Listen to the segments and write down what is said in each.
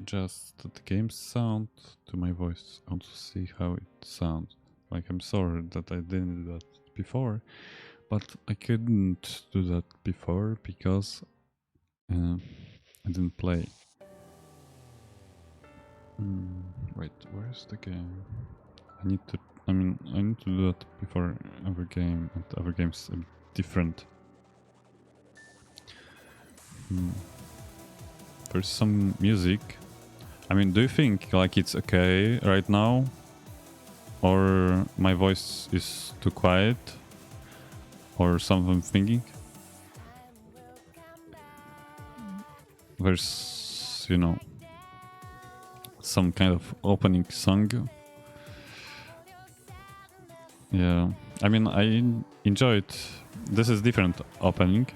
just the game sound to my voice. I want to see how it sounds. Like, I'm sorry that I didn't do that before, but I couldn't do that before because I didn't play. Wait, where's the game? I need to do that before every game, and every game's a bit different. There's some music. I mean, do you think like it's okay right now? Or my voice is too quiet? Or something I'm thinking? There's, you know, some kind of opening song. Yeah, I mean, I enjoyed. This is different opening,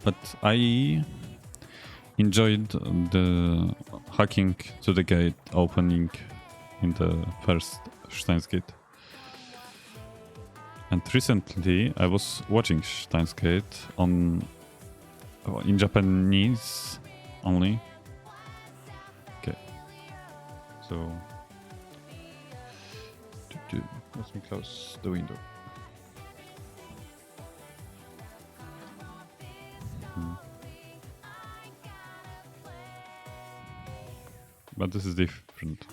but I enjoyed the hacking to the gate opening in the first Steins Gate. And recently I was watching Steins Gate in Japanese only. Okay, so let me close the window. But this is different.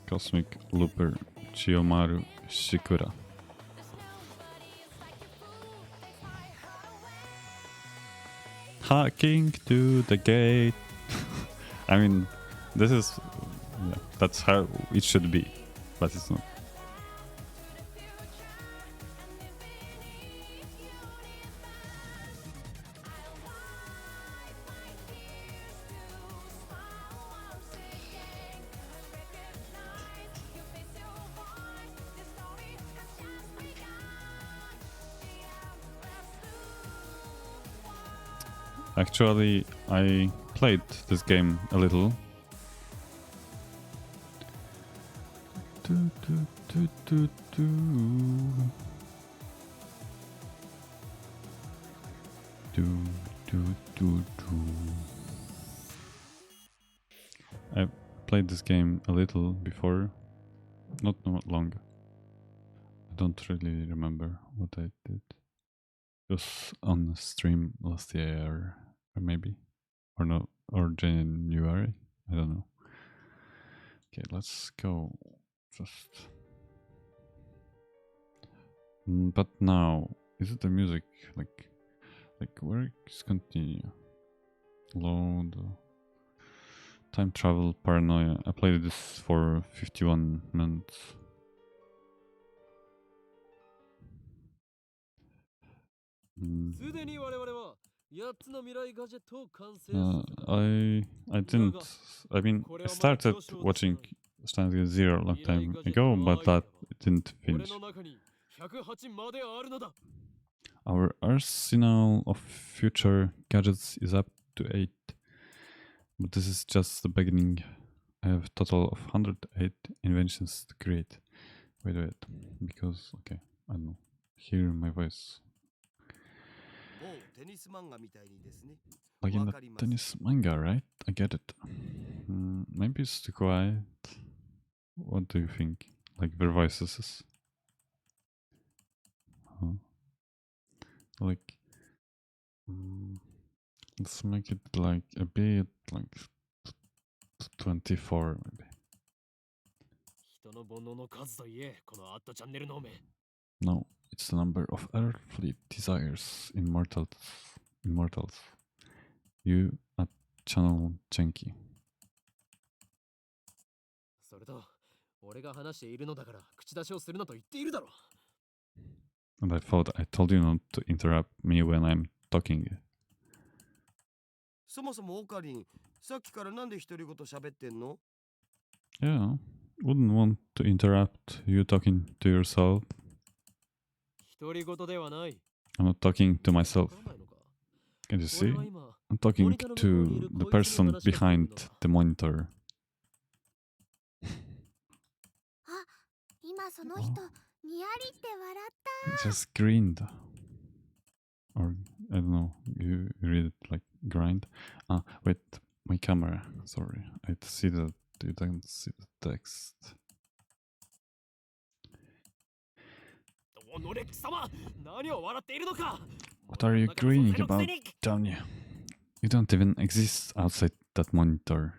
Cosmic Looper Chiyomaru Shikura. Hacking to the gate. I mean, this is... yeah, that's how it should be, but it's not. Actually, I played this game a little. I played this game a little before, not long. I don't really remember what I did. It was on stream last year, or maybe, or no, or January. I don't know. Okay, let's go. Just. But now, is it the music like where is continue? Load. Time travel paranoia. I played this for 51 minutes. I didn't. I mean, I started watching Steins Gate Zero a long time ago, but that didn't finish. Our arsenal of future gadgets is up to 8. But this is just the beginning. I have a total of 108 inventions to create. Wait. Because, okay, I don't know. Hear my voice. Like in the tennis manga, right? I get it. Maybe it's too quiet. What do you think? Like their voices? Huh? Like, let's make it like a bit like 24 maybe. No, it's the number of earthly desires, immortals. You at channel Chenki. And I thought I told you not to interrupt me when I'm talking. Yeah, wouldn't want to interrupt you talking to yourself. I'm not talking to myself. Can you see? I'm talking to the person behind the monitor. Just grinned. Or, I don't know, you read it like grind. Wait, my camera. Sorry, I see that you don't see the text. What are you grinning about, Johnny? You don't even exist outside that monitor.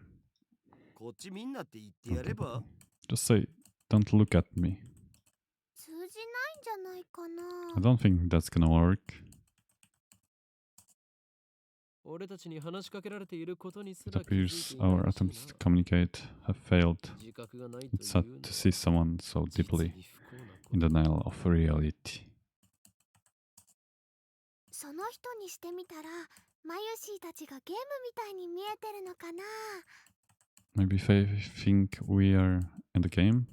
Just say, don't look at me. I don't think that's gonna work. It appears our attempts to communicate have failed. It's sad to see someone so deeply in denial of reality. Maybe they think we are in the game?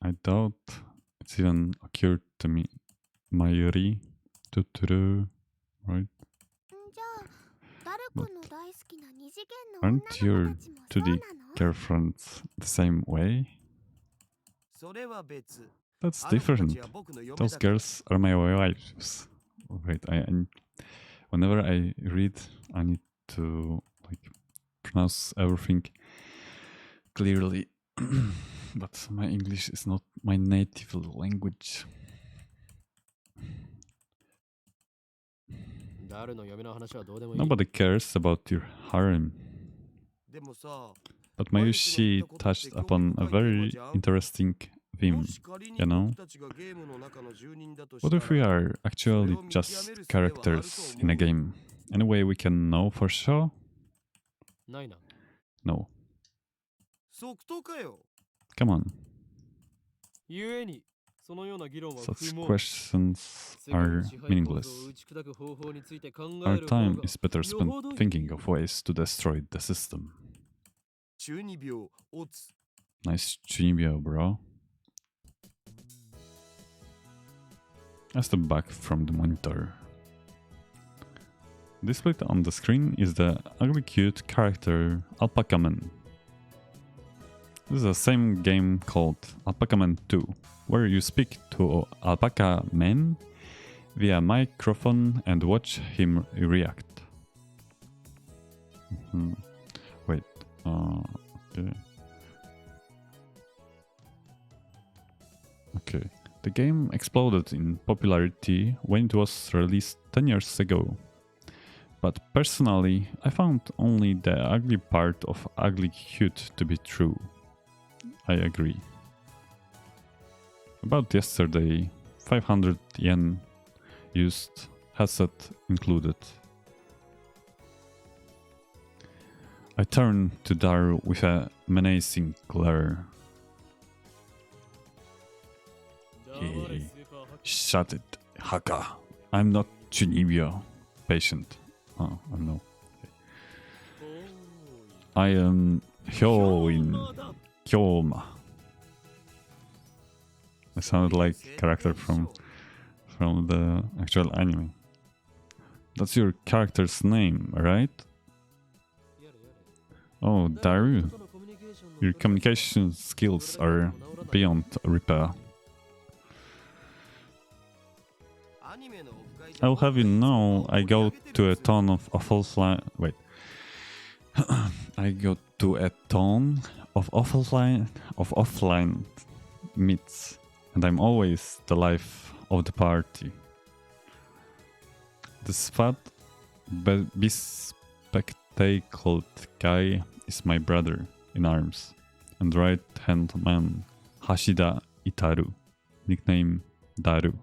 I doubt it's even occurred to me. Mayuri, tuturu, right? But aren't your 2D girlfriends the same way? That's different. Those girls are my wives. Wait, whenever I read, I need to like pronounce everything clearly. But my English is not my native language. Nobody cares about your harem. But Mayushi touched upon a very interesting theme, you know? What if we are actually just characters in a game? Any way we can know for sure? No. Come on. Such questions are meaningless. Our time is better spent thinking of ways to destroy the system. Nice Chunibyo, bro. I step back from the monitor. Displayed on the screen is the ugly cute character Alpaca Man. This is the same game called Alpaca Man 2, where you speak to Alpaca Man via microphone and watch him react. Wait, okay. Okay, the game exploded in popularity when it was released 10 years ago. But personally, I found only the ugly part of ugly cute to be true. I agree. About yesterday, 500 yen used, headset included. I turned to Daru with a menacing glare. Hey, shut it, Haka. I'm not Chunibyo. Patient. Oh, I know. Okay. I am Hyoin Kyoma. I sounded like a character from the actual anime. That's your character's name, right? Oh, Daru. Your communication skills are beyond repair. I'll have you know, I go to a ton of offline. Wait. I go to a ton of offline meets, and I'm always the life of the party. This fat, bespectacled guy is my brother in arms, and right-hand man Hashida Itaru, nickname Daru.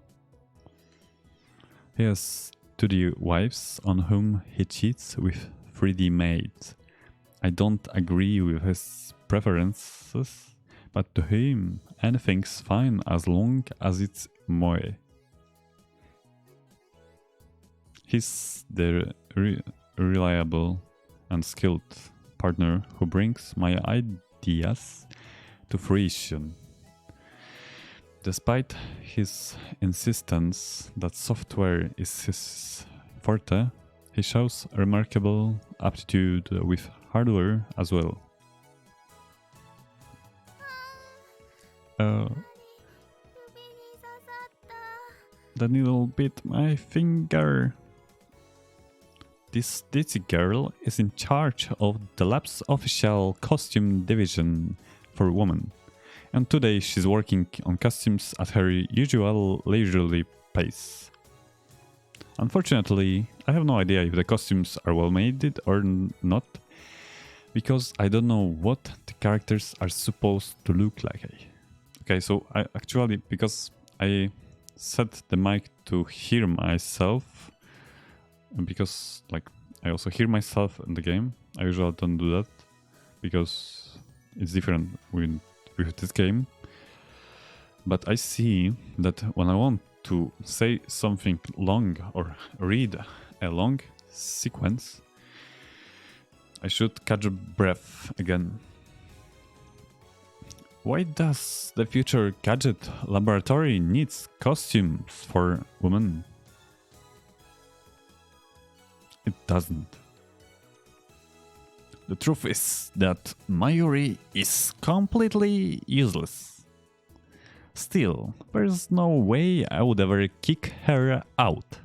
He has 2D wives on whom he cheats with 3D maids. I don't agree with his preferences, but to him anything's fine as long as it's moe. He's the reliable and skilled partner who brings my ideas to fruition. Despite his insistence that software is his forte, he shows remarkable aptitude with hardware as well. The needle bit my finger. This ditzy girl is in charge of the lab's official costume division for women. And today she's working on costumes at her usual leisurely pace. Unfortunately, I have no idea if the costumes are well made or not, because I don't know what the characters are supposed to look like. Okay, so I actually, because I set the mic to hear myself, because like I also hear myself in the game. I usually don't do that because it's different with this game. But I see that when I want to say something long or read a long sequence, I should catch a breath again. Why does the future gadget laboratory needs costumes for women? It doesn't. The truth is that Mayuri is completely useless. Still, there's no way I would ever kick her out.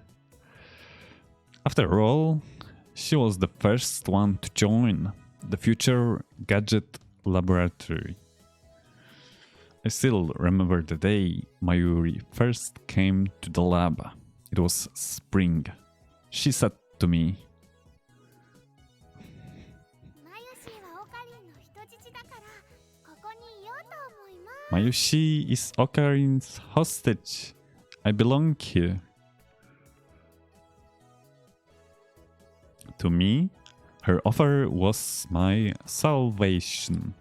After all, she was the first one to join the future gadget laboratory. I still remember the day Mayuri first came to the lab. It was spring. She said to me, Mayushi is Okarin's hostage. I belong here. To me, her offer was my salvation.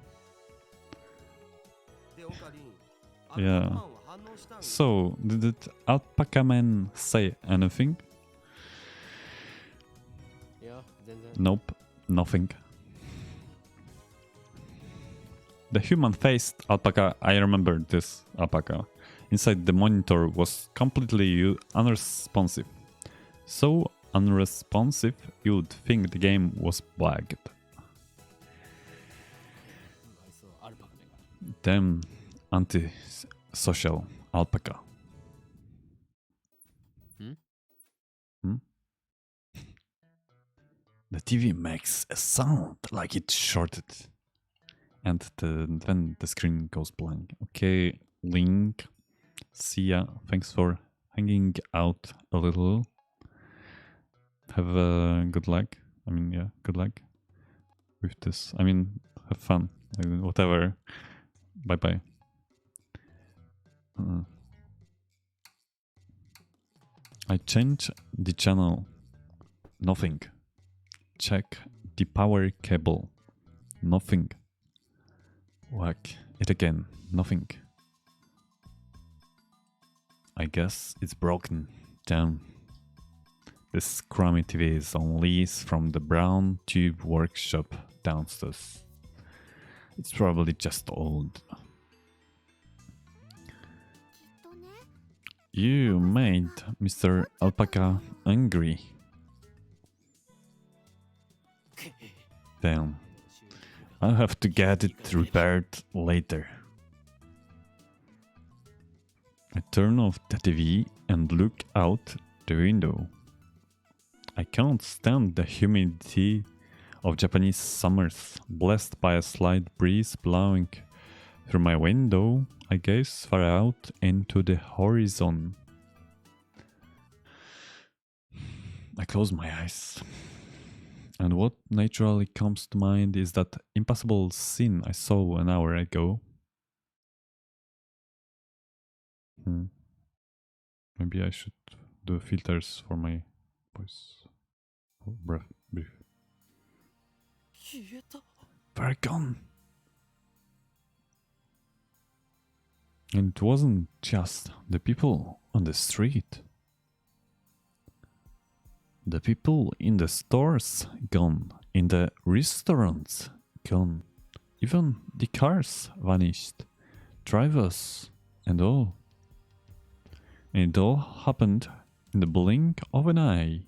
Yeah. So, did Alpaca Man say anything? Nope, nothing. The human-faced alpaca, I remember this alpaca, inside the monitor was completely unresponsive. So unresponsive, you'd think the game was bugged. Damn anti-social alpaca. The TV makes a sound like it's shorted. And then the screen goes blank. Okay, Link. See ya. Thanks for hanging out a little. Have good luck. I mean, yeah, good luck with this. I mean, have fun. Whatever. Bye-bye. I change the channel. Nothing. Check the power cable. Nothing. Whack it again. Nothing. I guess it's broken down. This crummy TV is on lease from the Brown Tube workshop downstairs. It's probably just old. You made Mr. Alpaca angry. Damn. I'll have to get it repaired later. I turn off the TV and look out the window. I can't stand the humidity of Japanese summers, blessed by a slight breeze blowing through my window. I gaze far out into the horizon. I close my eyes. And what naturally comes to mind is that impossible scene I saw an hour ago. Maybe I should do filters for my voice. Oh, breath. They're gone. And it wasn't just the people on the street. The people in the stores gone, in the restaurants gone, even the cars vanished, drivers and all. And it all happened in the blink of an eye.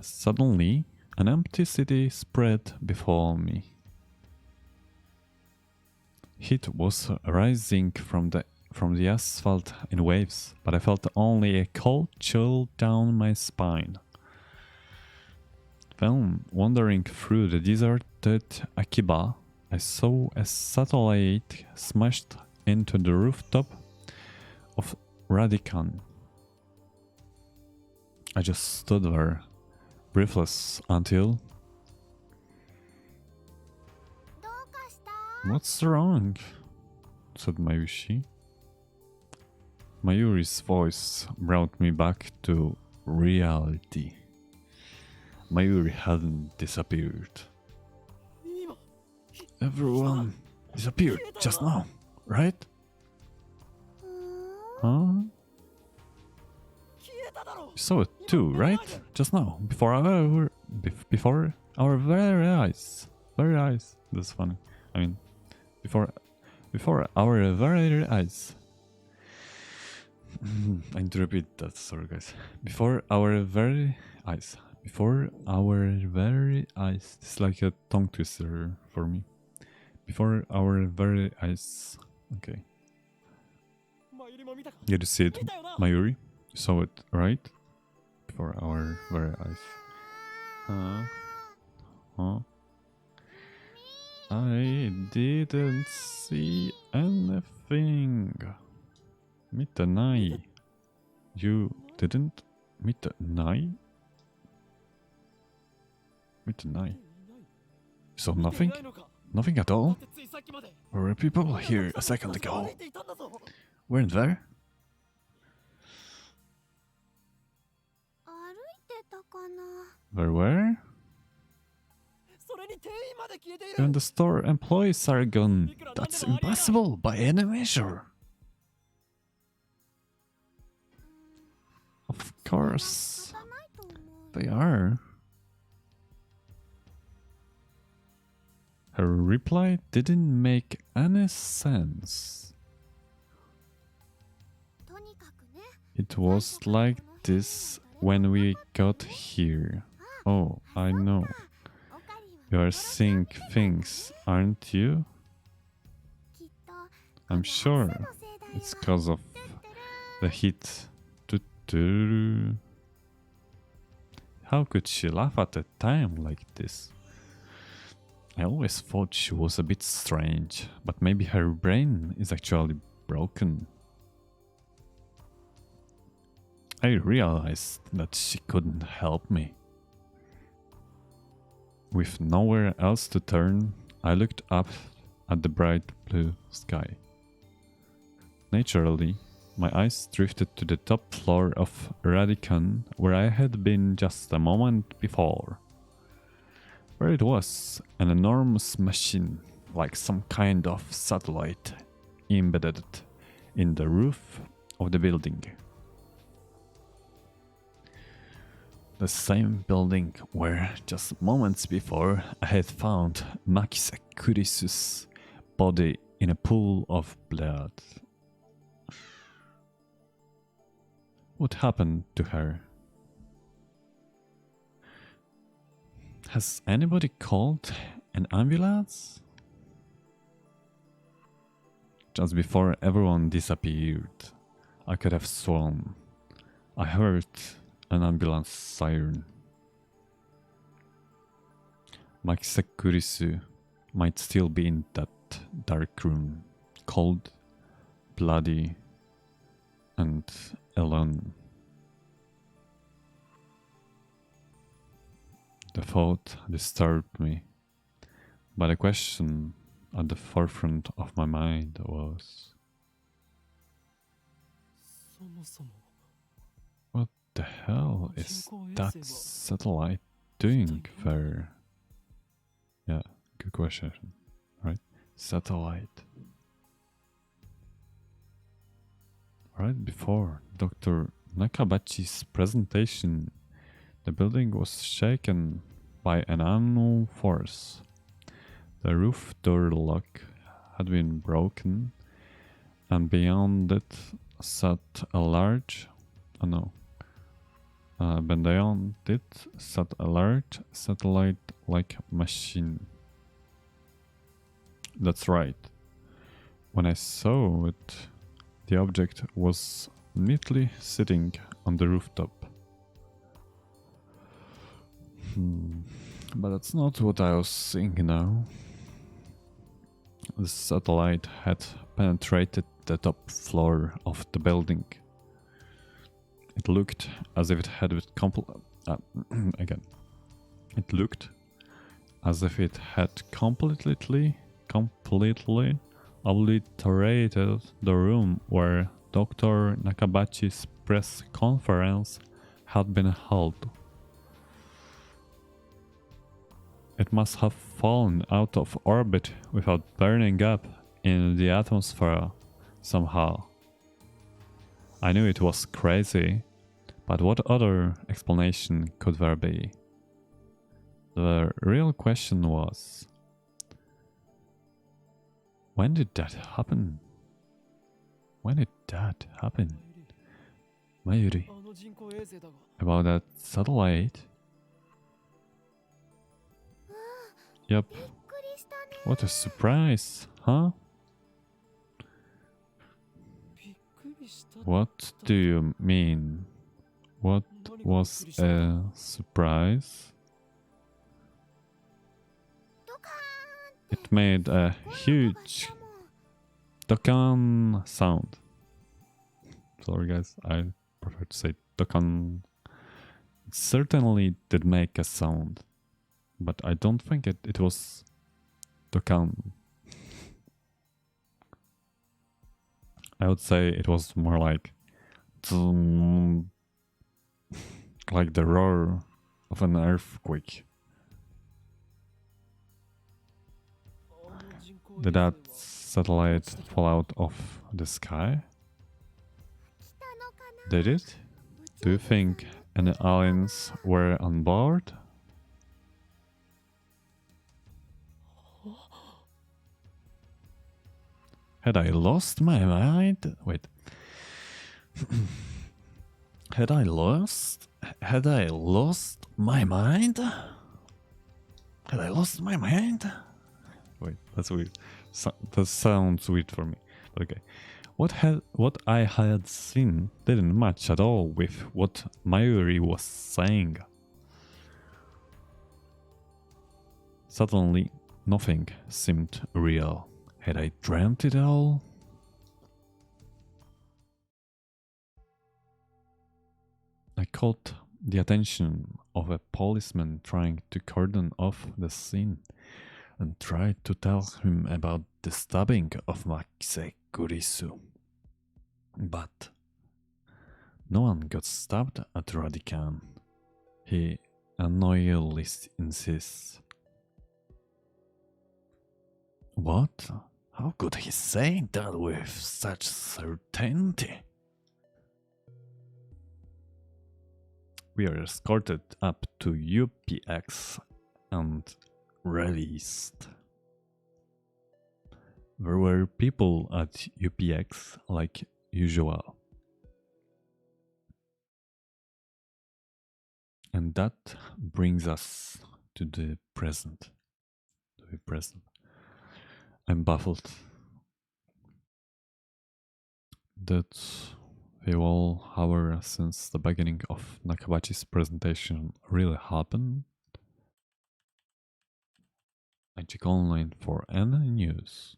Suddenly, an empty city spread before me. Heat was rising from the asphalt in waves, but I felt only a cold chill down my spine. Then, wandering through the deserted Akiba, I saw a satellite smashed into the rooftop of Radican. I just stood there, breathless, until... What's wrong? Said Mayushi. Mayuri's voice brought me back to reality. Mayuri hadn't disappeared. Everyone disappeared just now, right? Huh? You saw it too, right? Just now, before our very eyes. Very eyes. That's funny. I mean, before our very eyes. I need to repeat that, sorry guys. Before our very eyes. Before our very eyes. It's like a tongue twister for me. Before our very eyes. Okay. Did you see it, Mayuri? You saw it, right? Before our very eyes. Huh? I didn't see anything. Mitte nai. You didn't? Mitte nai? Mitte nai. You saw nothing? Nothing at all? There were people here a second ago. Weren't there? There were? Even the store employees are gone. That's impossible by any measure. Of course, they are. Her reply didn't make any sense. It was like this when we got here. Oh, I know. You are seeing things, aren't you? I'm sure it's because of the heat. How could she laugh at a time like this? I always thought she was a bit strange, but maybe her brain is actually broken. I realized that she couldn't help me. With nowhere else to turn, I looked up at the bright blue sky. Naturally, my eyes drifted to the top floor of Radican, where I had been just a moment before. Where it was an enormous machine, like some kind of satellite, embedded in the roof of the building. The same building where, just moments before, I had found Makisakurisu's body in a pool of blood. What happened to her? Has anybody called an ambulance? Just before everyone disappeared, I could have sworn I heard an ambulance siren. Makisakurisu might still be in that dark room, cold, bloody, and alone. The thought disturbed me, but the question at the forefront of my mind was, what the hell is that satellite doing there? Yeah, good question, right? Satellite. Right before Dr. Nakabachi's presentation, the building was shaken by an unknown force. The roof door lock had been broken, and beyond it sat a large, beyond it sat a large satellite-like machine. That's right. When I saw it, the object was neatly sitting on the rooftop. But that's not what I was seeing now. The satellite had penetrated the top floor of the building. It looked as if it had again. It looked as if it had completely obliterated the room where Dr. Nakabachi's press conference had been held. It must have fallen out of orbit without burning up in the atmosphere somehow. I knew it was crazy, but what other explanation could there be? The real question was, when did that happen? When did that happen? Mayuri. About that satellite? Yep. What a surprise, huh? What do you mean? What was a surprise? It made a huge dokan sound. Sorry guys, I prefer to say dokan. It certainly did make a sound, but I don't think it was dokan. I would say it was more like the roar of an earthquake. Did that satellite fall out of the sky? Did it? Do you think any aliens were on board? Had I lost my mind? Wait. Had I lost my mind? Had I lost my mind? Wait, that's weird. That sounds weird for me. Okay. What I had seen didn't match at all with what Mayuri was saying. Suddenly, nothing seemed real. Had I dreamt it all? I caught the attention of a policeman trying to cordon off the scene and tried to tell him about the stabbing of Makise Kurisu. But no one got stabbed at Radican, he annoyingly insists. What? How could he say that with such certainty? We are escorted up to UPX and released. There were people at UPX like usual. And that brings us to the present. I'm baffled that the whole hour since the beginning of Nakabachi's presentation really happened. I check online for any news.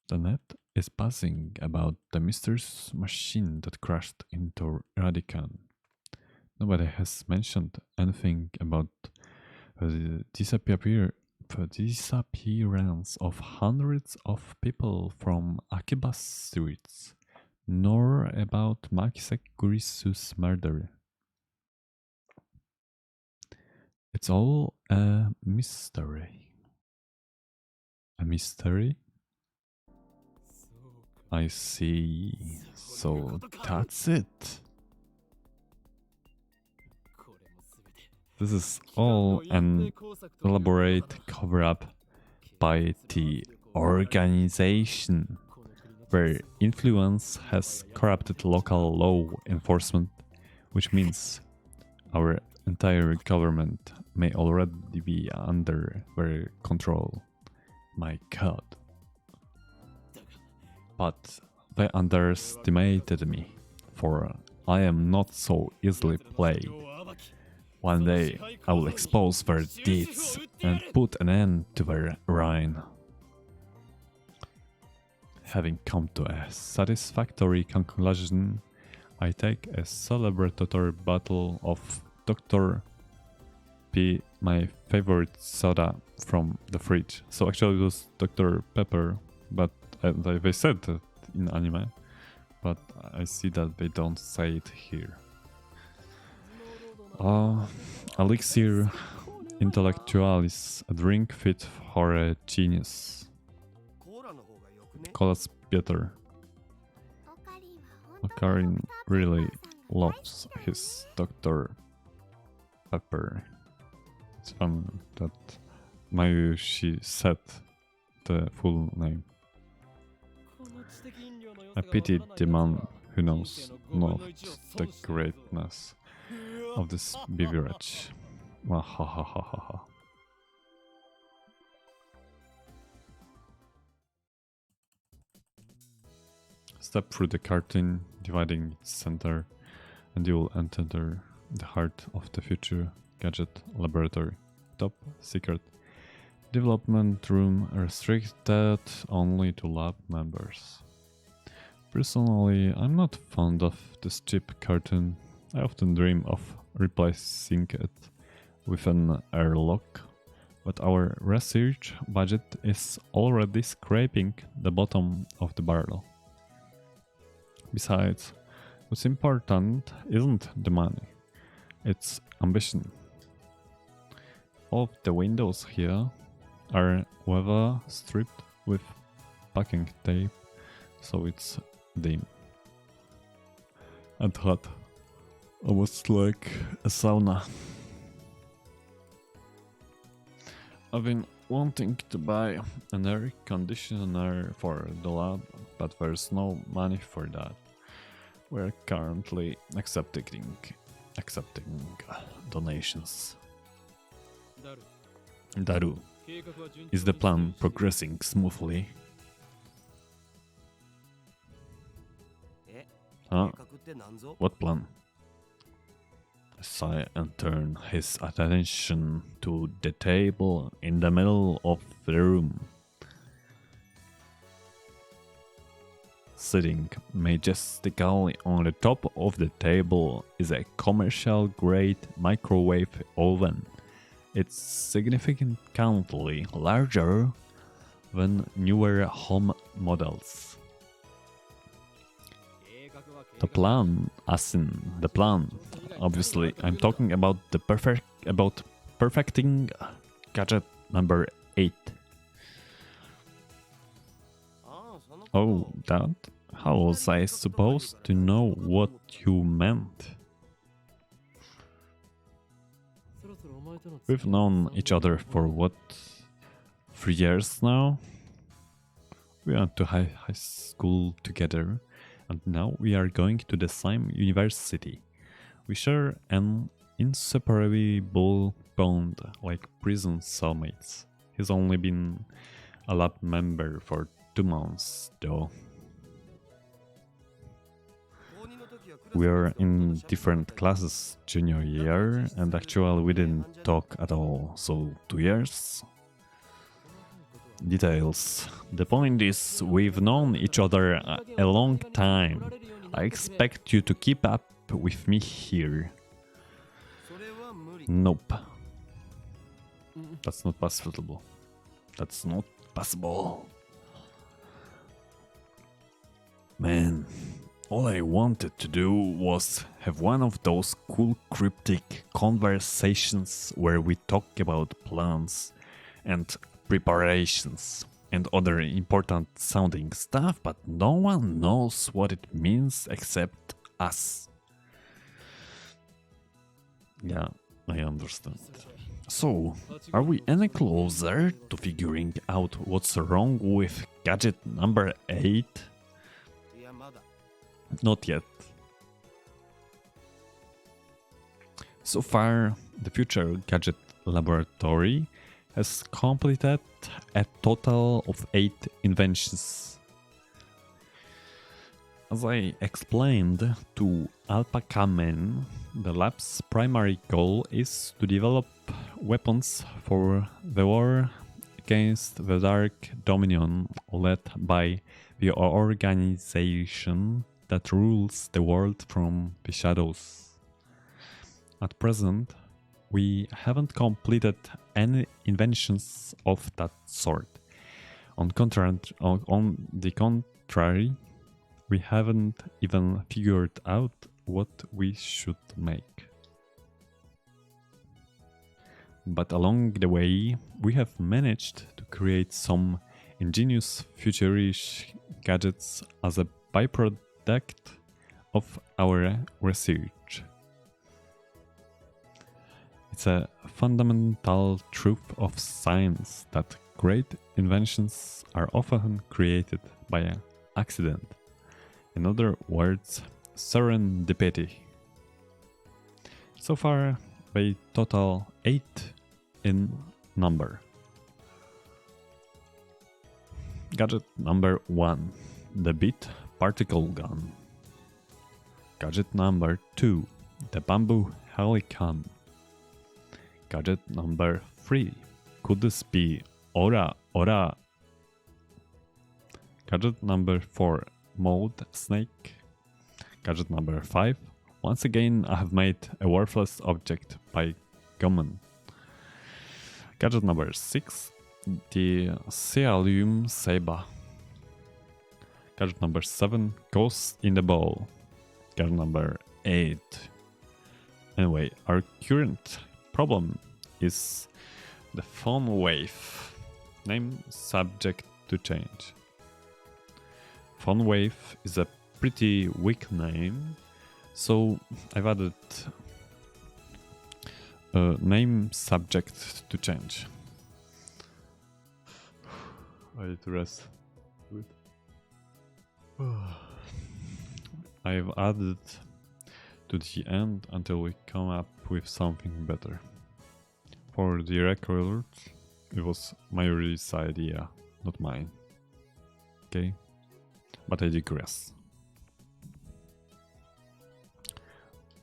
The net is buzzing about the mysterious machine that crashed into Radican. Nobody has mentioned anything about the disappearance of hundreds of people from Akiba streets, nor about Makise Kurisu's murder. It's all a mystery. A mystery? I see. So that's it. This is all an elaborate cover-up by the organization, where influence has corrupted local law enforcement, which means our entire government may already be under their control. My god. But they underestimated me, for I am not so easily played. One day I will expose their deeds and put an end to their reign. Having come to a satisfactory conclusion, I take a celebratory bottle of Dr. P, my favorite soda, from the fridge. So actually it was Dr. Pepper, but they said that in anime, but I see that they don't say it here. Elixir Intellectualis, a drink fit for a genius. Colas better. Karin really loves his Dr. Pepper. It's fun that Mayu, she said the full name. I pity the man who knows not the greatness of this beverage. Wahahahaha. Step through the curtain, dividing its center, and you will enter the heart of the future gadget laboratory. Top secret. Development room restricted only to lab members. Personally, I'm not fond of this cheap curtain. I often dream of replacing it with an airlock, but our research budget is already scraping the bottom of the barrel. Besides, what's important isn't the money, it's ambition. All of the windows here are weather stripped with packing tape, so it's dim and hot, almost like a sauna. I've been wanting to buy an air conditioner for the lab, but there's no money for that. We're currently accepting donations. Daru, is the plan progressing smoothly? Huh? What plan? Sai and turn his attention to the table in the middle of the room. Sitting majestically on the top of the table is a commercial-grade microwave oven. It's significantly larger than newer home models. The plan, as in the plan. Obviously, I'm talking about perfecting gadget number 8. Oh, that? How was I supposed to know what you meant? We've known each other for what, 3 years now? We went to high school together, and now we are going to the same university. We share an inseparable bond, like prison cellmates. He's only been a lab member for 2 months, though. We're in different classes junior year, and actually we didn't talk at all, so 2 years? Details. The point is, we've known each other a long time. I expect you to keep up with me here. Nope. That's not possible. That's not possible. Man, all I wanted to do was have one of those cool cryptic conversations where we talk about plans and preparations and other important sounding stuff, but no one knows what it means except us. Yeah, I understand. So, are we any closer to figuring out what's wrong with gadget number 8? Not yet. So far, the Future Gadget Laboratory has completed a total of 8 inventions. As I explained to Alpaca Men, the lab's primary goal is to develop weapons for the war against the Dark Dominion led by the organization that rules the world from the shadows. At present, we haven't completed any inventions of that sort. On the contrary, we haven't even figured out what we should make. But along the way, we have managed to create some ingenious futurish gadgets as a byproduct of our research. It's a fundamental truth of science that great inventions are often created by accident. In other words, serendipity. So far, they total 8 in number. Gadget number 1, the Beat Particle Gun. Gadget number 2, the Bamboo Helicon. Gadget number 3, could this be Ora Ora? Gadget number 4, Mold Snake. Gadget number 5, once again I have made a worthless object by Gumman. Gadget number 6, the Cealium Saber. Gadget number 7, Ghost in the Ball. Gadget number 8. Anyway, our current problem is the phone wave. Name subject to change. Phone wave is a pretty weak name, so I've added name subject to change. I need to rest. I've added to the end until we come up with something better. For the record, it was Mayuri's idea, not mine. Okay? But I digress.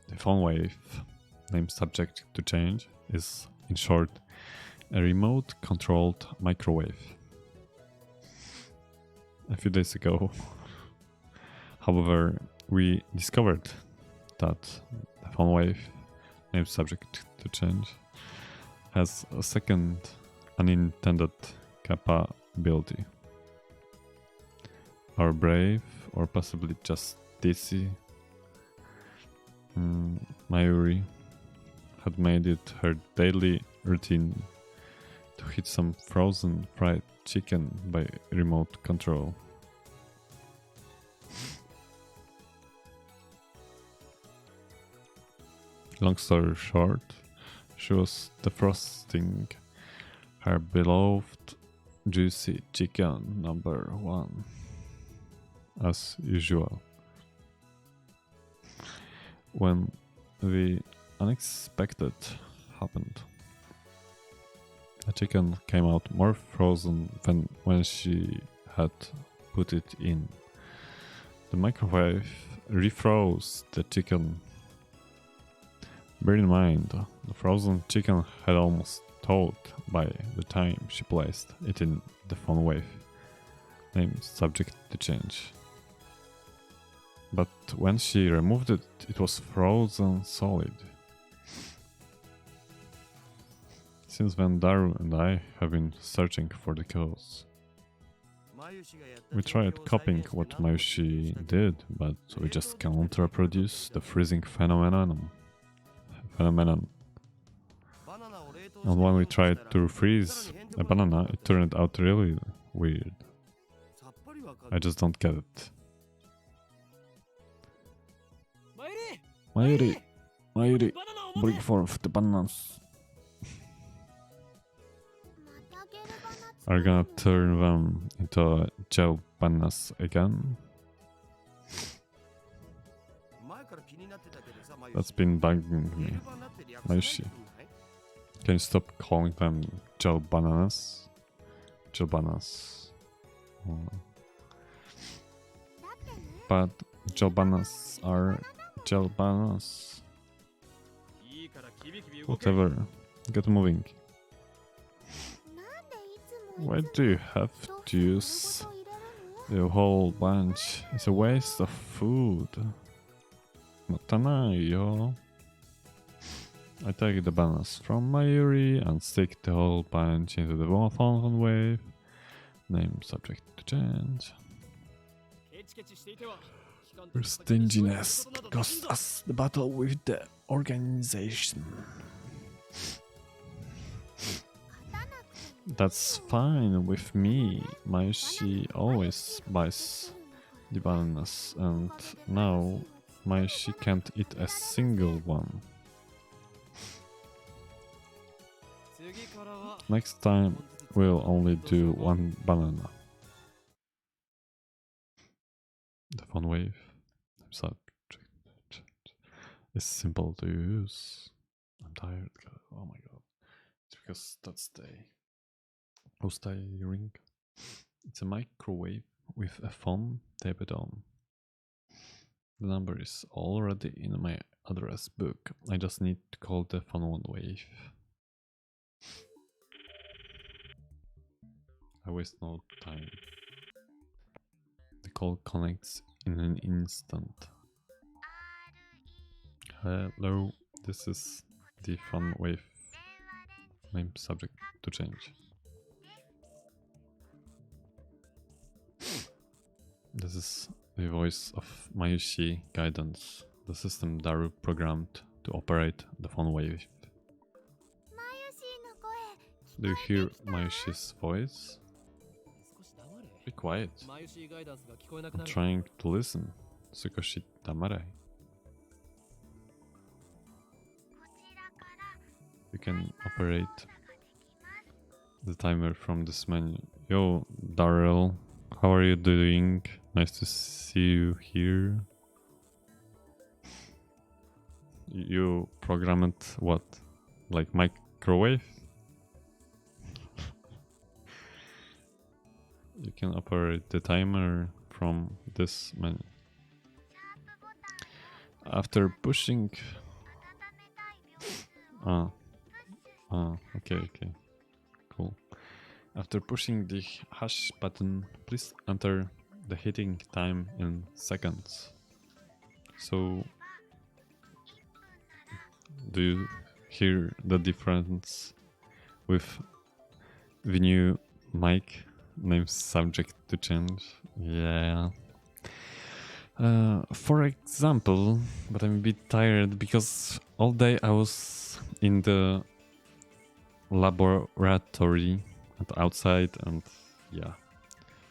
The phone wave, name subject to change, is in short a remote controlled microwave. A few days ago, however, we discovered that the phone wave, name subject to change, has a second unintended capability. Our brave, or possibly just dizzy, Mayuri had made it her daily routine to hit some frozen fried chicken by remote control. Long story short, she was defrosting her beloved juicy chicken number 1, as usual, when the unexpected happened. The chicken came out more frozen than when she had put it in. The microwave refroze the chicken. Bear in mind, the frozen chicken had almost thawed by the time she placed it in the phone wave, named subject to change. But when she removed it, it was frozen solid. Since then, Daru and I have been searching for the cause. We tried copying what Mayushi did, but we just can't reproduce the freezing phenomenon. And when we tried to freeze a banana, it turned out really weird. I just don't get it. Mayuri, bring forth the bananas. Are you gonna turn them into gel bananas again? That's been bugging me. Mayushi, can you stop calling them gel bananas? Gel bananas. But Gel bananas are gel bananas. Whatever. Get moving. Why do you have to use the whole bunch? It's a waste of food. Matanayo. I take the bananas from Mayuri and stick the whole bunch into the phone wave. Name subject to change. Your stinginess cost us the battle with the organization. That's fine with me. Mayushi always buys the bananas, and now Mayushi can't eat a single one. Next time we'll only do one banana. The fun wave subject is simple to use. I'm tired. Oh my god. It's because that's the ring. It's a microwave with a phone taped on. The number is already in my address book. I just need to call the phone wave. I waste no time. The call connects in an instant. Hello, this is the phone wave. Name subject to change. This is the voice of Mayushi Guidance, the system Daru programmed to operate the phone wave. Do you hear Mayushi's voice? Be quiet. I'm trying to listen. Sukoshi tamare. You can operate the timer from this menu. Yo, Daryl, how are you doing? Nice to see you here. You programmed what? Like microwave? You can operate the timer from this menu. After pushing... okay, cool. After pushing the hash button, please enter the heating time in seconds. So, do you hear the difference with the new mic? Name subject to change. Yeah. For example, but I'm a bit tired because all day I was in the laboratory and outside, and yeah,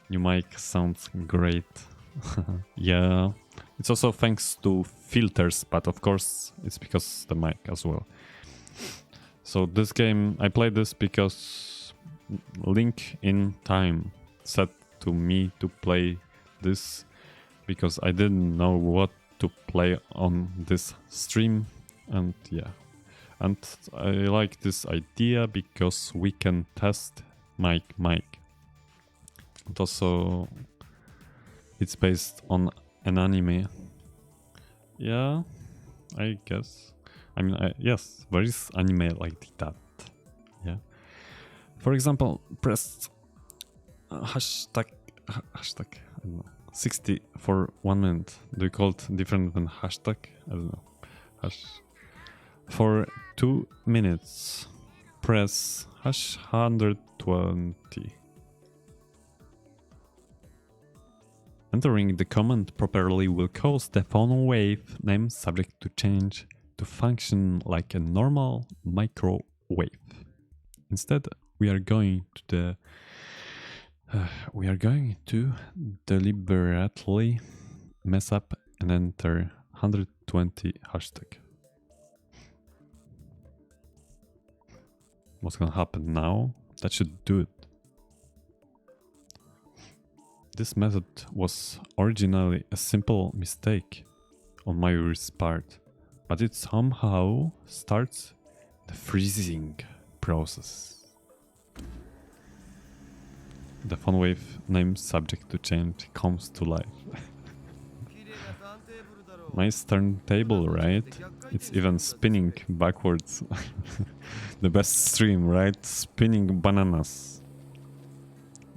new mic sounds great. Yeah, it's also thanks to filters, but of course it's because the mic as well. So this game, I played this because Link in Time said to me to play this because I didn't know what to play on this stream, and yeah, and I like this idea because we can test mic. And also it's based on an anime. Yeah, I guess. I mean, yes, there is anime like that. Yeah. For example, press hashtag I don't know, 60 for 1 minute. Do you call it different than hashtag? I don't know. For 2 minutes, press hash 120. Entering the command properly will cause the phone wave name subject to change to function like a normal microwave. Instead, we are going to deliberately mess up and enter 120 hashtag. What's gonna happen now? That should do it. This method was originally a simple mistake on Mayuri's part, but it somehow starts the freezing process. The phone wave name subject to change comes to life. Nice turntable, right? It's even spinning backwards. The best stream, right? Spinning bananas.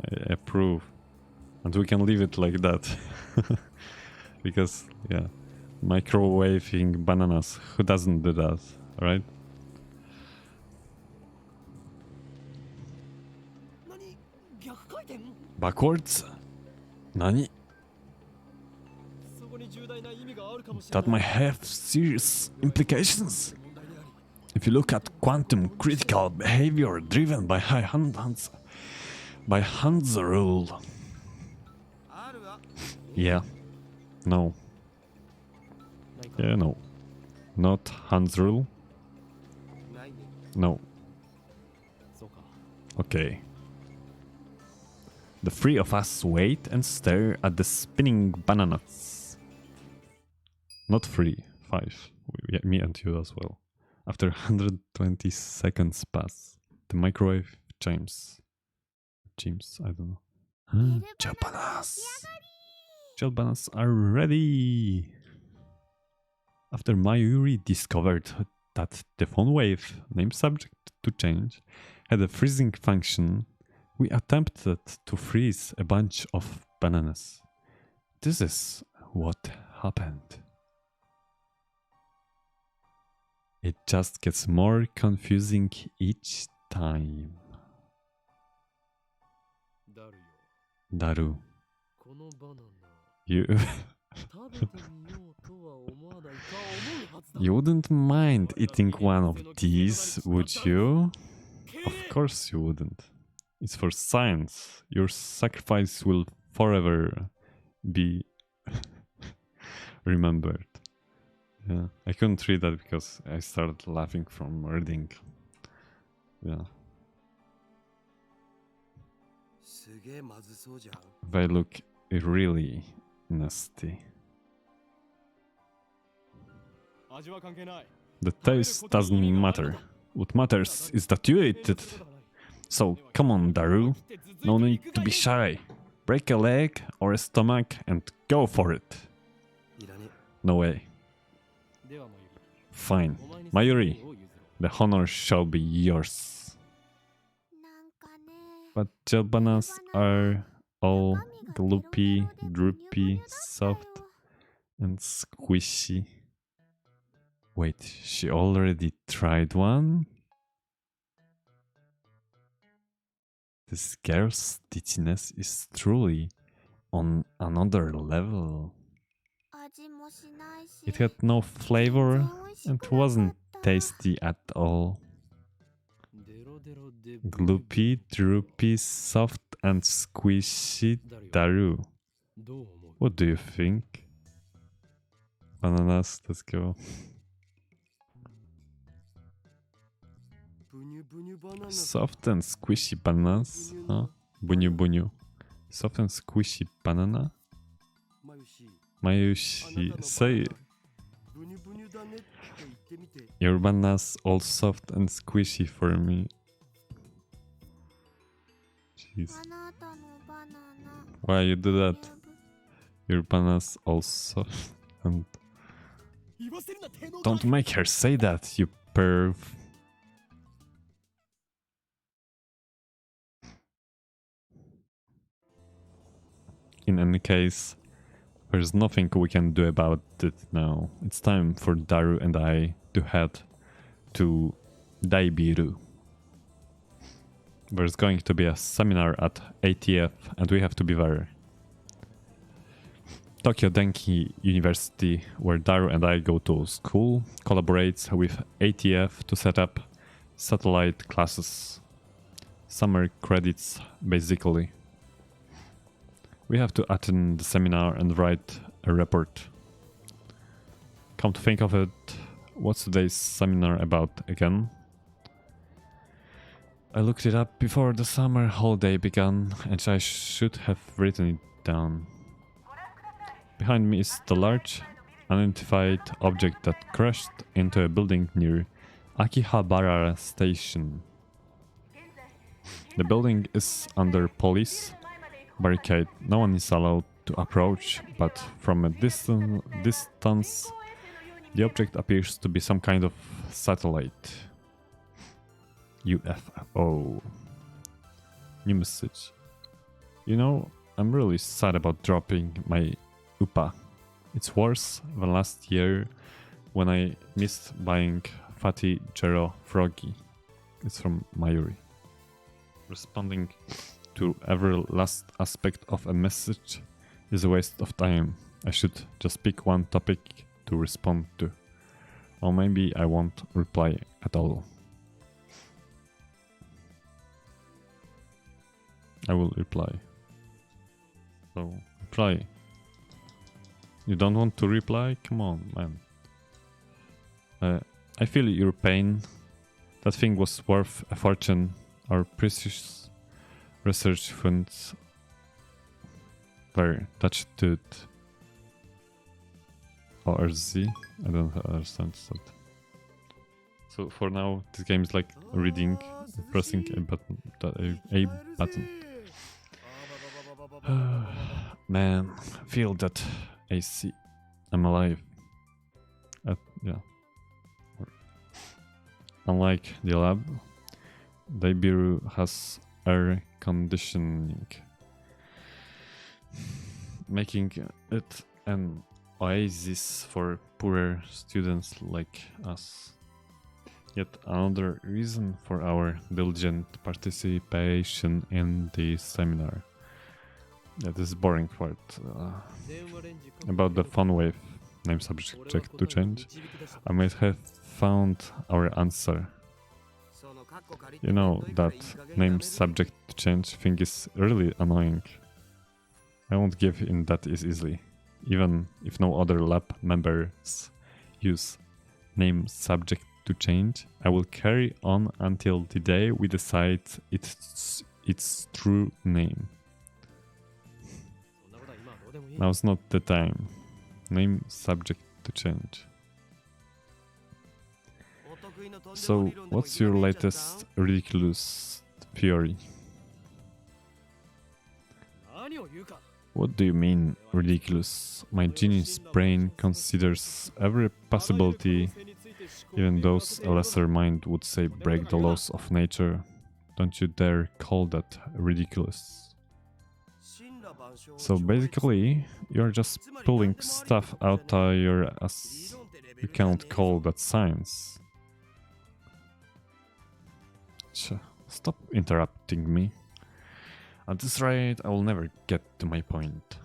I approve. And we can leave it like that. Because, yeah. Microwaving bananas. Who doesn't do that, right? Backwards? Nani? That might have serious implications. If you look at quantum critical behavior driven by Hans rule. Yeah. No. Yeah, no. Not Hans rule. No. Okay. The three of us wait and stare at the spinning bananas. Not 3, 5. Me and you as well. After 120 seconds pass, the microwave chimes. I don't know. Jalbanas! Jalbanas are ready! After Mayuri discovered that the phone wave, named subject to change, had a freezing function, we attempted to freeze a bunch of bananas. This is what happened. It just gets more confusing each time. Daru. You... You wouldn't mind eating one of these, would you? Of course you wouldn't. It's for science. Your sacrifice will forever be remembered. Yeah, I couldn't read that because I started laughing from reading. Yeah. They look really nasty. The taste doesn't matter. What matters is that you ate it. So come on, Daru. No need to be shy. Break a leg or a stomach and go for it. No way. Fine. Mayuri, the honor shall be yours. But jalbanas are all gloopy, droopy, soft, and squishy. Wait, she already tried one? This girl's ditziness is truly on another level. It had no flavor and wasn't tasty at all. Gloopy, droopy, soft and squishy Daru. What do you think? Bananas, let's go. Soft and squishy bananas, huh? Bunyu bunyu. Soft and squishy banana? Mayushi, say it. Your bananas all soft and squishy for me. Jeez. Why you do that? Your bananas all soft and... Don't make her say that, you perv. In any case, there's nothing we can do about it now. It's time for Daru and I to head to Daibiru. There's going to be a seminar at ATF and we have to be there. Tokyo Denki University, where Daru and I go to school, collaborates with ATF to set up satellite classes. Summer credits, basically. We have to attend the seminar and write a report. Come to think of it, what's today's seminar about again? I looked it up before the summer holiday began and I should have written it down. Behind me is the large, unidentified object that crashed into a building near Akihabara Station. The building is under police barricade. No one is allowed to approach, but from a distance, the object appears to be some kind of satellite. UFO. New message. You know, I'm really sad about dropping my UPA. It's worse than last year when I missed buying Fatty Jero Froggy. It's from Mayuri. Responding to every last aspect of a message is a waste of time. I should just pick one topic to respond to. Or maybe I won't reply at all. I will reply. So, reply. You don't want to reply? Come on, man. I feel your pain. That thing was worth a fortune. Our precious research funds were touched to it. ORZ? I don't understand that. So for now, this game is like reading, pressing a button. A button. Man, feel that AC. I'm alive. Yeah. Unlike the lab, Daibiru has air conditioning, making it an oasis for poorer students like us. Yet another reason for our diligent participation in the seminar. Yeah, this is boring part. About the fun wave name subject to change, I might have found our answer. You know, that name subject to change thing is really annoying. I won't give in that easily, even if no other lab members use name subject to change. I will carry on until the day we decide its true name. Now's not the time. Name subject to change. So, what's your latest ridiculous theory? What do you mean, ridiculous? My genius brain considers every possibility, even those a lesser mind would say break the laws of nature. Don't you dare call that ridiculous. So basically, you're just pulling stuff out of your ass. You can't call that science. Stop interrupting me. At this rate, I will never get to my point.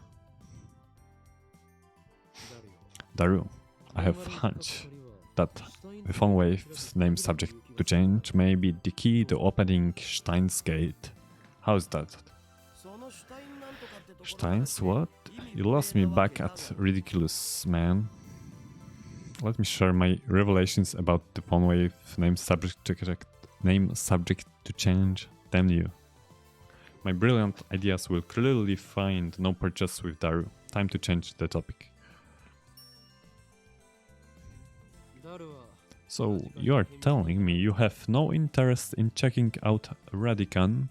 Daru, I have a hunch that the phone wave's name subject to change may be the key to opening Steins gate. How's that? Steins, what? You lost me back at ridiculous, man. Let me share my revelations about the phone wave name subject to change. Damn you. My brilliant ideas will clearly find no purchase with Daru. Time to change the topic. So, you are telling me you have no interest in checking out Radican?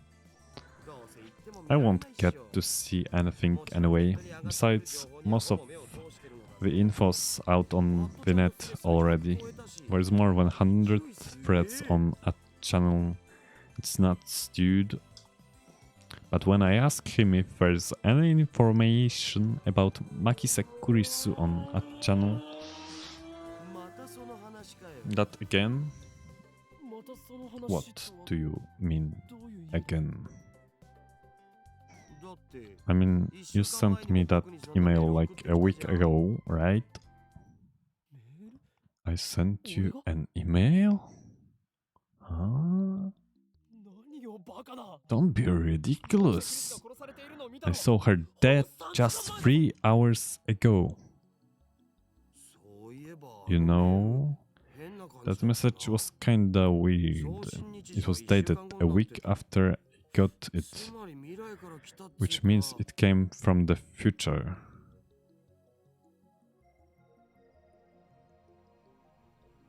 I won't get to see anything anyway. Besides, most of the info's out on the net already. There's more than 100 threads on a channel. It's nuts, dude. But when I ask him if there's any information about Makise Kurisu on a channel, that again? What do you mean again? I mean, you sent me that email like a week ago, right? I sent you an email? Huh? Don't be ridiculous. I saw her dead just 3 hours ago. You know, that message was kinda weird. It was dated a week after I got it, which means it came from the future.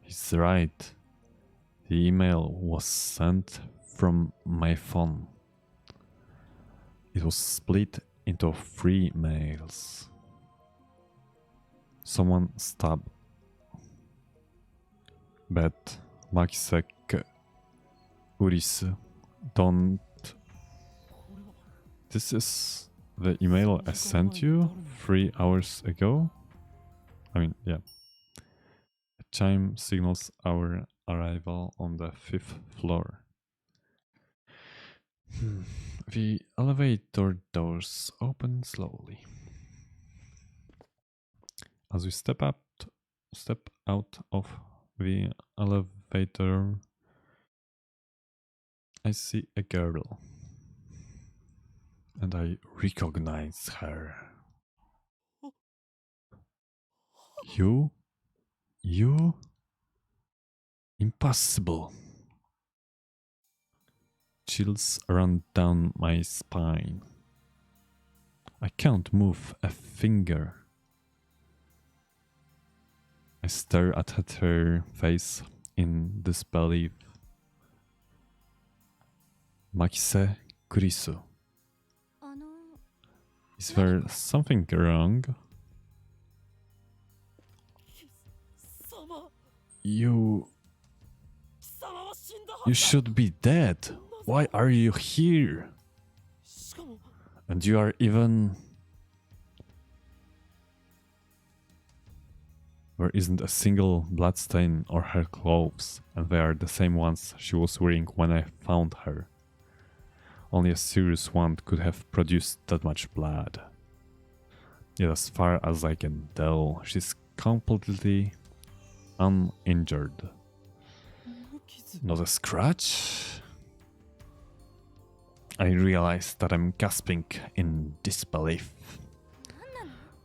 He's right. The email was sent from my phone. It was split into 3 males. Someone stab. Bet Makisek Uris. Don't. This is the email I sent you 3 hours ago. I mean, yeah. A chime signals our arrival on the 5th floor. The elevator doors open slowly. As we step out of the elevator, I see a girl. And I recognize her. You? You? Impossible. Chills run down my spine. I can't move a finger. I stare at her face in disbelief. Makise Kurisu. Is there something wrong? You should be dead. Why are you here? And you are even... There isn't a single bloodstain on her clothes, and they are the same ones she was wearing when I found her. Only a serious wound could have produced that much blood. Yet as far as I can tell, she's completely uninjured. Not a scratch? I realize that I'm gasping in disbelief.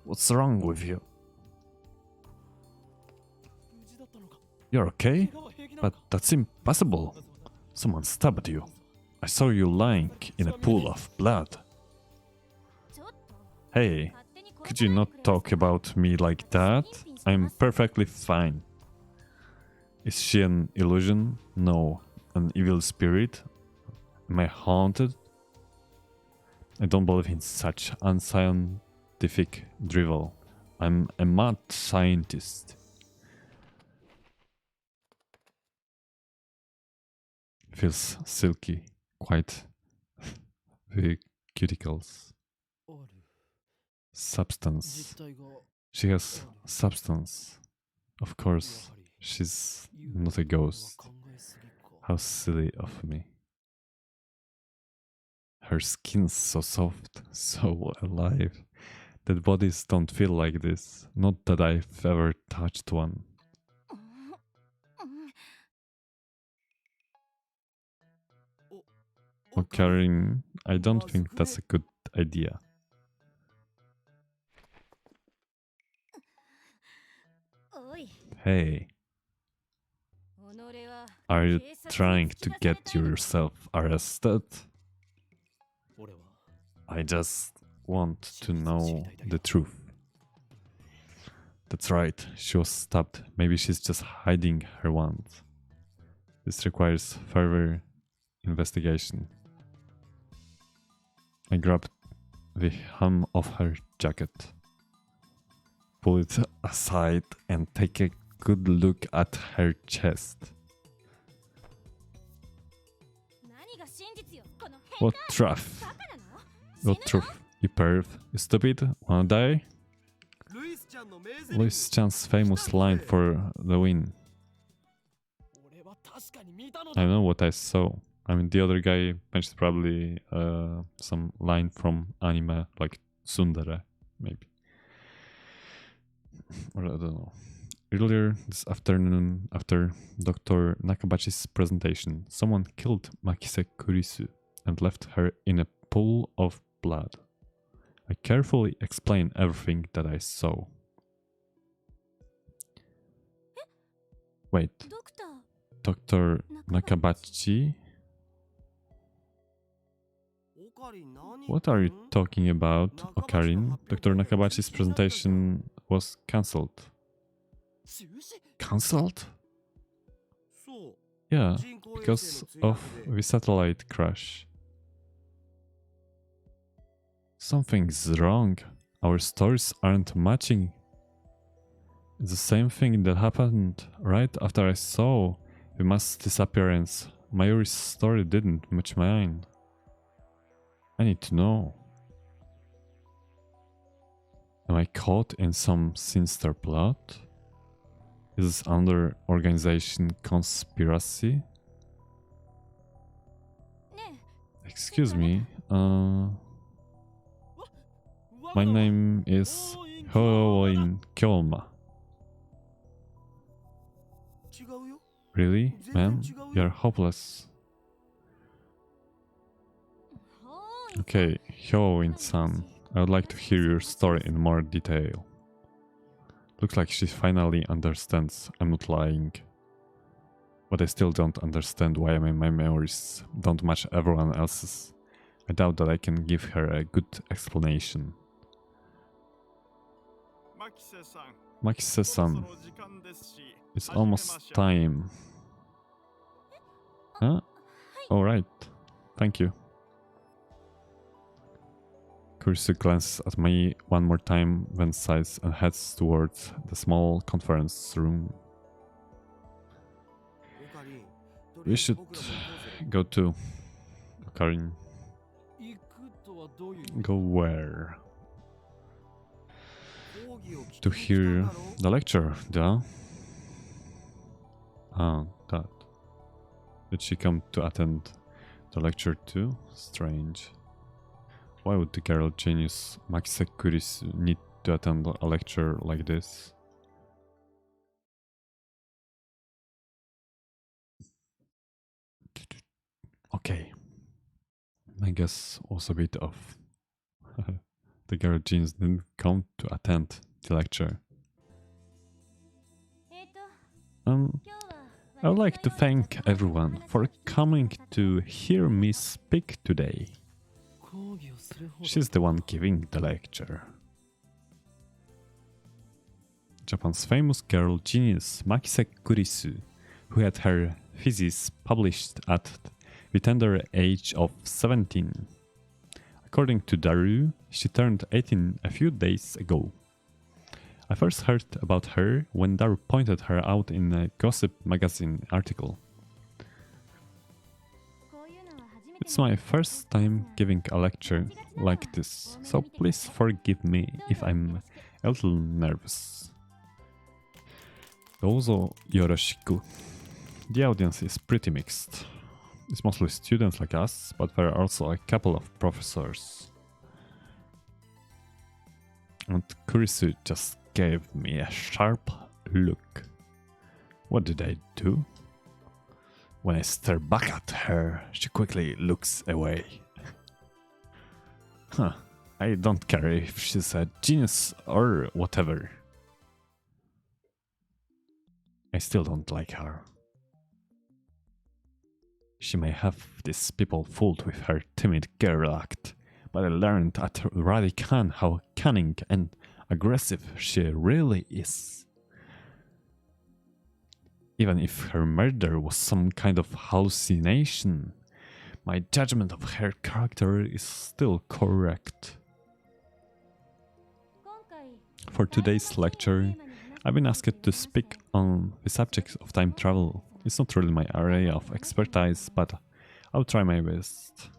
What's wrong with you? You're okay? But that's impossible. Someone stabbed you. I saw you lying in a pool of blood. Hey, could you not talk about me like that? I'm perfectly fine. Is she an illusion? No. An evil spirit? Am I haunted? I don't believe in such unscientific drivel. I'm a mad scientist. Feels silky, quite the cuticles. Substance. She has substance. Of course, she's not a ghost. How silly of me. Her skin's so soft, so alive. Dead bodies don't feel like this. Not that I've ever touched one. Oh, Karin, I don't think that's a good idea. Hey. Are you trying to get yourself arrested? I just want to know the truth. That's right, she was stabbed. Maybe she's just hiding her wound. This requires further investigation. I grabbed the hem of her jacket, pull it aside and take a good look at her chest. What truth? What truth? You perv? You stupid? Wanna die? Louis Chan's famous line for the win. I know what I saw. I mean, the other guy mentioned probably some line from anime, like Tsundere, maybe. Or I don't know. Earlier this afternoon, after Dr. Nakabachi's presentation, someone killed Makise Kurisu and left her in a pool of blood. I carefully explain everything that I saw. Wait, Dr. Nakabachi? What are you talking about, Okarin? Dr. Nakabachi's presentation was cancelled. Cancelled? Yeah, because of the satellite crash. Something's wrong. Our stories aren't matching. It's the same thing that happened right after I saw the mass disappearance. Mayuri's story didn't match mine. I need to know. Am I caught in some sinister plot? Is this under organization conspiracy? Excuse me. My name is Hoin Kyoma. Really, man? You're hopeless. Okay, Hyoin-san, I would like to hear your story in more detail. Looks like she finally understands I'm not lying. But I still don't understand why my memories don't match everyone else's. I doubt that I can give her a good explanation. Makise-san, it's almost time. Huh? Alright, thank you. Kurisu glances at me one more time, then sighs and heads towards the small conference room. We should go to Karin. Go where? To hear the lecture, yeah? Ah, that. Did she come to attend the lecture too? Strange. Why would the girl genius Makise Kurisu need to attend a lecture like this? Okay. I guess was a bit off. The girl genius didn't come to attend the lecture. I would like to thank everyone for coming to hear me speak today. She's the one giving the lecture. Japan's famous girl genius Makise Kurisu, who had her thesis published at the tender age of 17. According to Daru, she turned 18 a few days ago. I first heard about her when Daru pointed her out in a gossip magazine article. It's my first time giving a lecture like this, so please forgive me if I'm a little nervous. Dozo yoroshiku. The audience is pretty mixed. It's mostly students like us, but there are also a couple of professors. And Kurisu just gave me a sharp look. What did I do? When I stare back at her, she quickly looks away. Huh, I don't care if she's a genius or whatever. I still don't like her. She may have these people fooled with her timid girl act, but I learned at Radican how cunning and aggressive she really is. Even if her murder was some kind of hallucination, my judgment of her character is still correct. For today's lecture, I've been asked to speak on the subject of time travel. It's not really my area of expertise, but I'll try my best.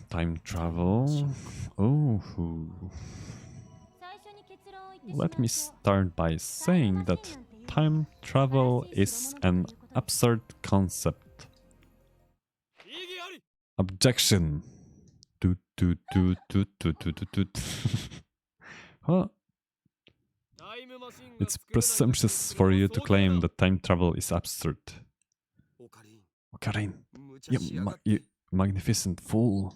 Time travel? Oh. Let me start by saying that time travel is an absurd concept. Objection! Huh? It's presumptuous for you to claim that time travel is absurd. Karin, you magnificent fool.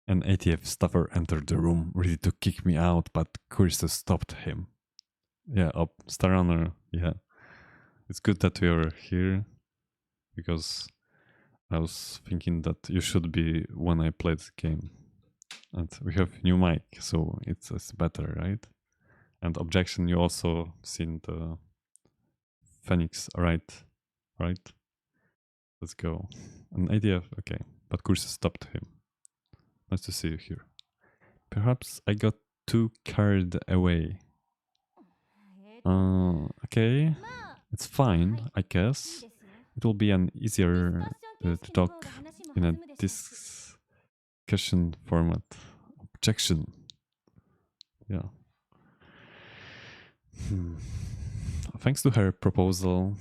An ATF staffer entered the room, ready to kick me out, but Kurisu stopped him. Yeah, Starrunner, yeah. It's good that you're here, because I was thinking that you should be when I played the game. And we have new mic, so it's better, right? And objection, you also seen the Phoenix, right? Right? Let's go. An idea, okay. But Kurse stopped him. Nice to see you here. Perhaps I got too carried away. Okay. It's fine, I guess. It will be an easier to talk in a discussion format. Objection. Yeah. Thanks to her proposal,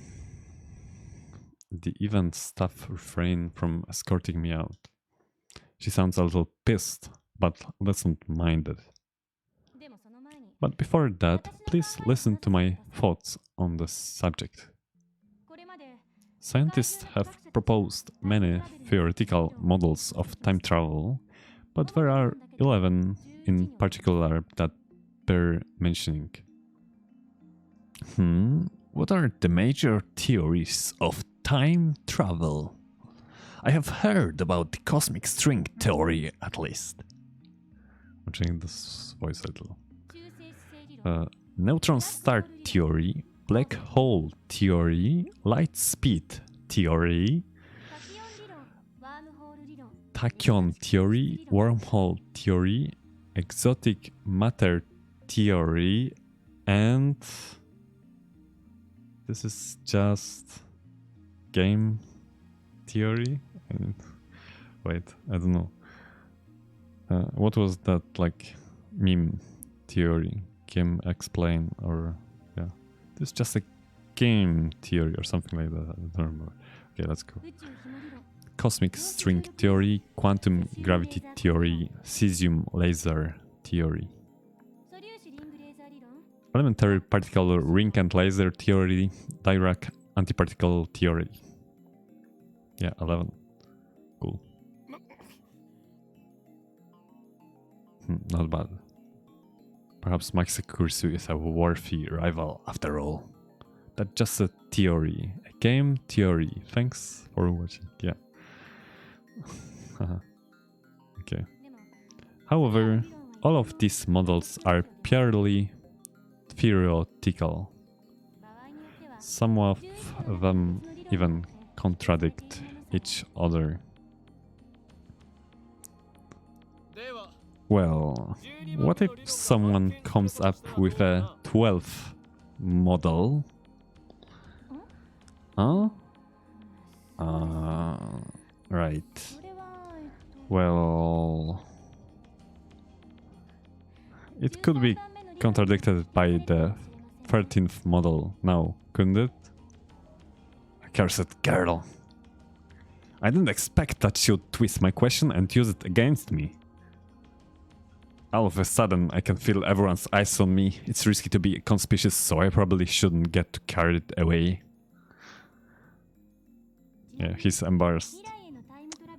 the event staff refrained from escorting me out. She sounds a little pissed, but let's not mind it. But before that, please listen to my thoughts on the subject. Scientists have proposed many theoretical models of time travel, but there are 11 in particular that bear mentioning. What are the major theories of time travel? I have heard about the cosmic string theory, at least. I'm changing this voice a little. Neutron star theory, black hole theory, light speed theory, tachyon theory, wormhole theory, exotic matter theory, and this is just game theory. Wait, I don't know. What was that like meme theory? Game explain or yeah, it's just a game theory or something like that. I don't remember. Okay, let's go. Cosmic string theory, quantum gravity theory, cesium laser theory, elementary particle ring and laser theory, Dirac antiparticle theory. Yeah, 11. Cool. Not bad. Perhaps Maxi Kursu is a worthy rival after all. That's just a theory. A game theory. Thanks for watching. Yeah. Okay. However, all of these models are purely theoretical. Some of them even contradict each other. Well, what if someone comes up with a 12th model? Huh? Right. Well, it could be contradicted by the 13th model now, couldn't it? Accursed girl. I didn't expect that she would twist my question and use it against me. All of a sudden, I can feel everyone's eyes on me. It's risky to be conspicuous, so I probably shouldn't get carried away. Yeah, he's embarrassed.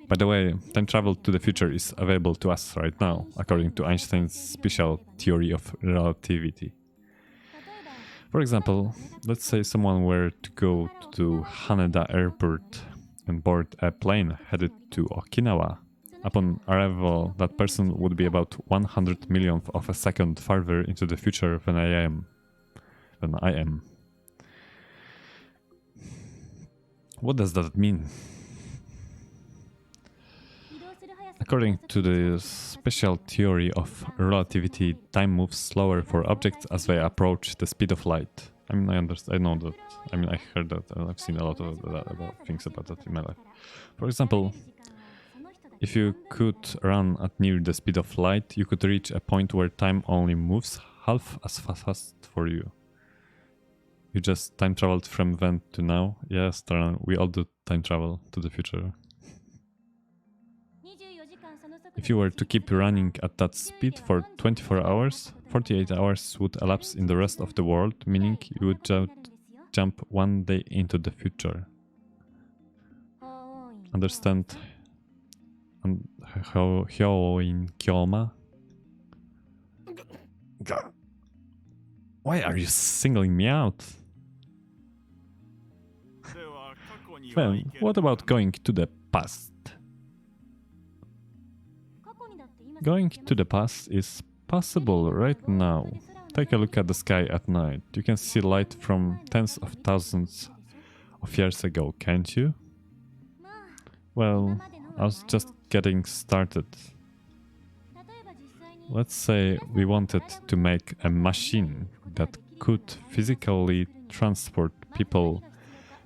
By the way, time travel to the future is available to us right now, according to Einstein's special theory of relativity. For example, let's say someone were to go to Haneda Airport and board a plane headed to Okinawa. Upon arrival, that person would be about 100 millionth of a second farther into the future than I am. What does that mean? According to the special theory of relativity, time moves slower for objects as they approach the speed of light. I mean, I understand. I know that. I mean, I heard that. I've seen a lot of about things about that in my life. For example, if you could run at near the speed of light, you could reach a point where time only moves half as fast for you. You just time traveled from then to now. Yes, Taran, we all do time travel to the future. If you were to keep running at that speed for 24 hours, 48 hours would elapse in the rest of the world, meaning you would jump one day into the future. Understand? Hyoin Kyoma? Why are you singling me out? Well, what about going to the past? Going to the past is possible right now. Take a look at the sky at night. You can see light from tens of thousands of years ago, can't you? Well, I was just getting started. Let's say we wanted to make a machine that could physically transport people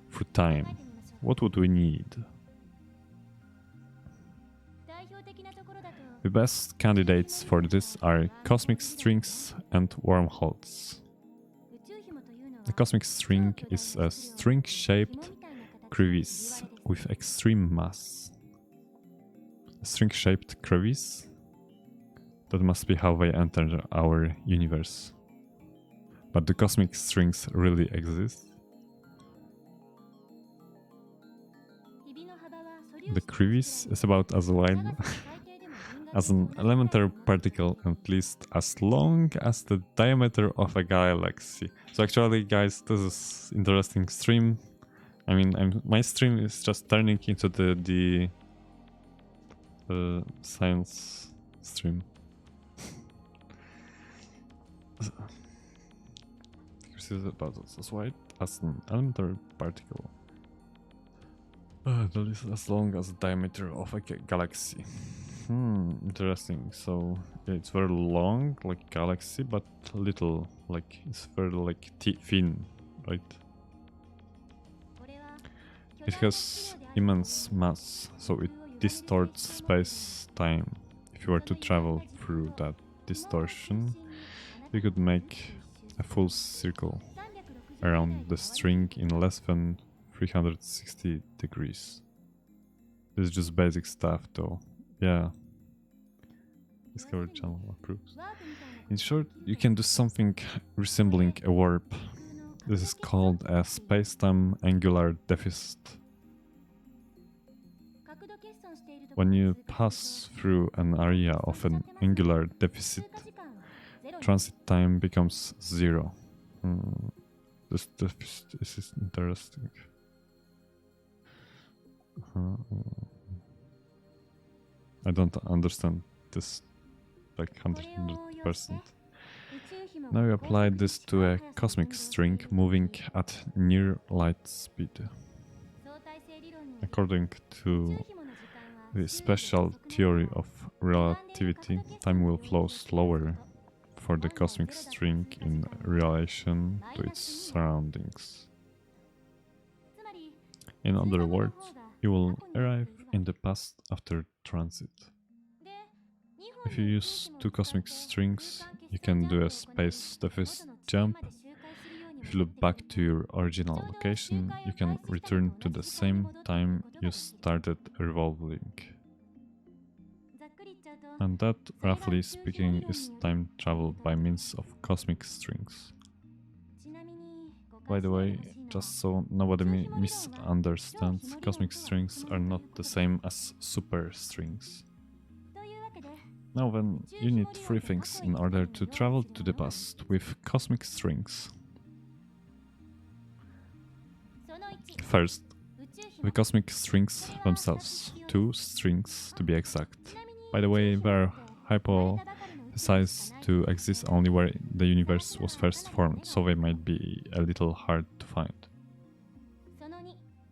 through time. What would we need? The best candidates for this are cosmic strings and wormholes. The cosmic string is a string-shaped crevice with extreme mass. A string-shaped crevice? That must be how they enter our universe. But do cosmic strings really exist? The crevice is about as wide as an elementary particle and at least as long as the diameter of a galaxy. So actually, guys, this is interesting stream. I mean, my stream is just turning into the science stream. This is about as wide as an elementary particle. That is as long as the diameter of a galaxy. Interesting. So yeah, it's very long, like galaxy, but little, like it's very like thin, right? It has immense mass, so it distorts space-time. If you were to travel through that distortion, you could make a full circle around the string in less than 360 degrees. This is just basic stuff though. Yeah. Discovery channel approves. In short, you can do something resembling a warp. This is called a space-time angular deficit. When you pass through an area of an angular deficit, transit time becomes 0. This is interesting. I don't understand this like 100%. Now we apply this to a cosmic string moving at near light speed. According to the special theory of relativity, time will flow slower for the cosmic string in relation to its surroundings. In other words, you will arrive in the past after transit. If you use 2 cosmic strings, you can do a space deficit jump. If you look back to your original location, you can return to the same time you started revolving. And that, roughly speaking, is time travel by means of cosmic strings. By the way, just so nobody misunderstands, cosmic strings are not the same as superstrings. Now then, you need 3 things in order to travel to the past with cosmic strings. First, the cosmic strings themselves, 2 strings to be exact. By the way, they are hypothesized to exist only where the universe was first formed, so they might be a little hard to find.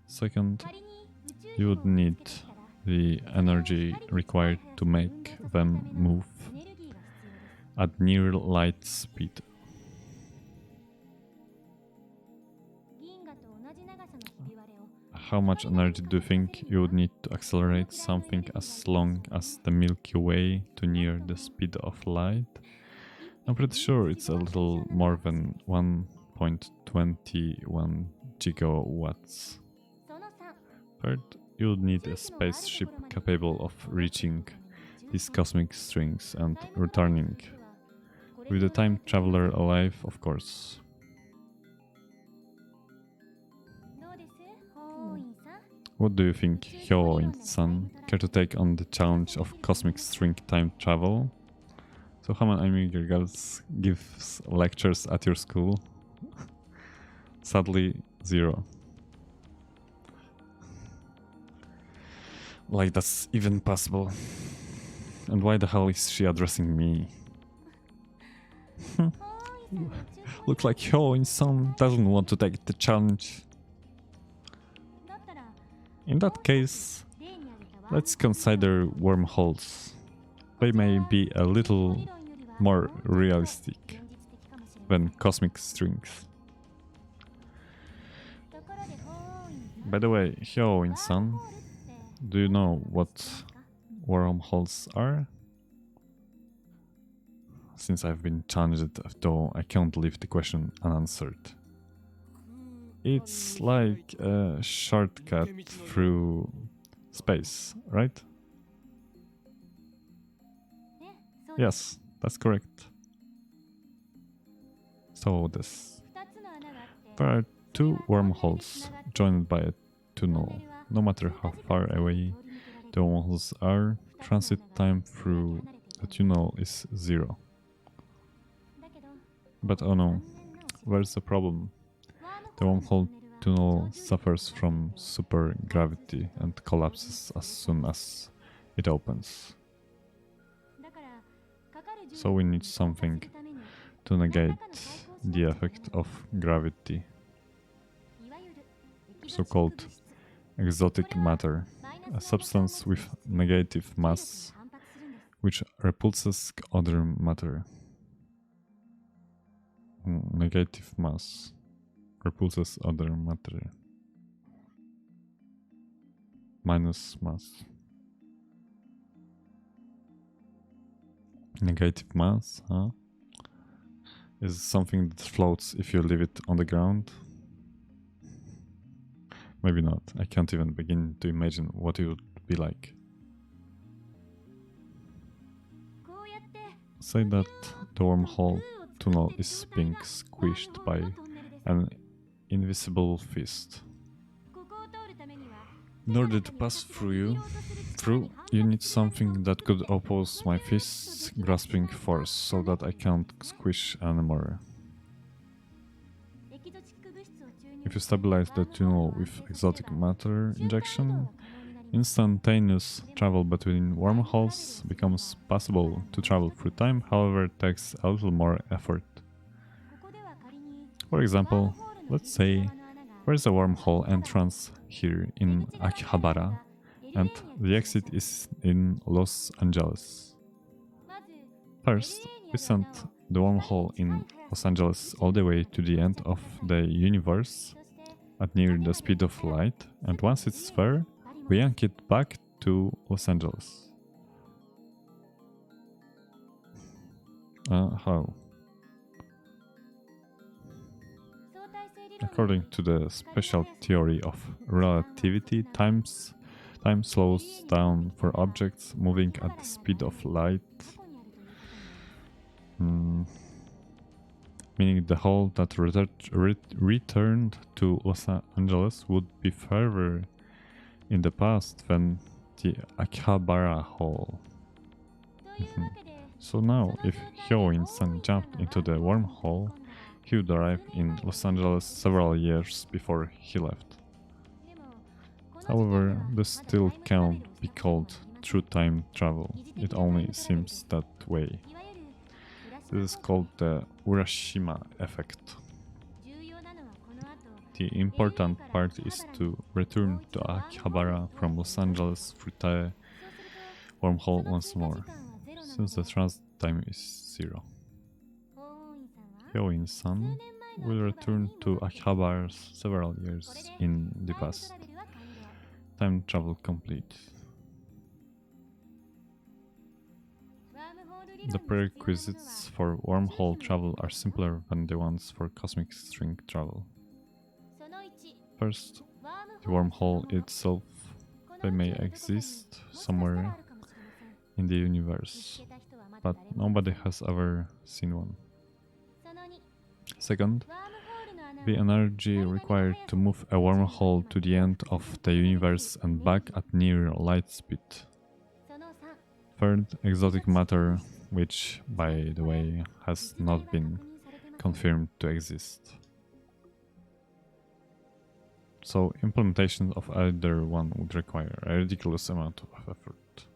Second, you would need the energy required to make them move at near light speed. How much energy do you think you would need to accelerate something as long as the Milky Way to near the speed of light? I'm pretty sure it's a little more than 1.21 gigawatts. Third, you would need a spaceship capable of reaching these cosmic strings and returning, with the time traveler alive, of course. What do you think, Hyo-in-san? Care to take on the challenge of cosmic string time travel? So how many girls gives lectures at your school? Sadly, 0. Like that's even possible. And why the hell is she addressing me? Looks like Hyo-in-san doesn't want to take the challenge. In that case, Let's consider wormholes. They may be a little more realistic than cosmic strings. By the way, Hyo-in-san, do you know what wormholes are? Since I've been challenged, though I can't leave the question unanswered. It's like a shortcut through space, right? Yes, that's correct. So there are two wormholes joined by a tunnel. No matter how far away the wormholes are, transit time through the tunnel is 0. But oh no, where's the problem? The wormhole tunnel suffers from supergravity and collapses as soon as it opens. So we need something to negate the effect of gravity, so-called exotic matter, a substance with negative mass which repulses other matter. Negative mass repulses other matter. Minus mass. Negative mass, huh? Is something that floats if you leave it on the ground? Maybe not. I can't even begin to imagine what it would be like. Say that the wormhole tunnel is being squished by an invisible fist. In order to pass through, you need something that could oppose my fist's grasping force so that I can't squish anymore. If you stabilize the tunnel with exotic matter injection, instantaneous travel between wormholes becomes possible. To travel through time, however, takes a little more effort. For example, let's say there's a wormhole entrance here in Akihabara, and the exit is in Los Angeles. First, we send the wormhole in Los Angeles all the way to the end of the universe at near the speed of light, and once it's there, we yank it back to Los Angeles. How? According to the special theory of relativity, time slows down for objects moving at the speed of light, meaning the hole that returned to Los Angeles would be further in the past than the Akihabara hole. So now, if Hyo-in-san jumped into the wormhole, he would arrive in Los Angeles several years before he left. However, this still can't be called true time travel. It only seems that way. This is called the Urashima effect. The important part is to return to Akihabara from Los Angeles through the wormhole once more, since the transit time is 0. Hyo-in-san will return to Akihabara several years in the past. Time travel complete. The prerequisites for wormhole travel are simpler than the ones for cosmic string travel. First, the wormhole itself. They may exist somewhere in the universe, but nobody has ever seen one. Second, the energy required to move a wormhole to the end of the universe and back at near light speed. Third, exotic matter, which, by the way, has not been confirmed to exist. So implementation of either one would require a ridiculous amount of effort,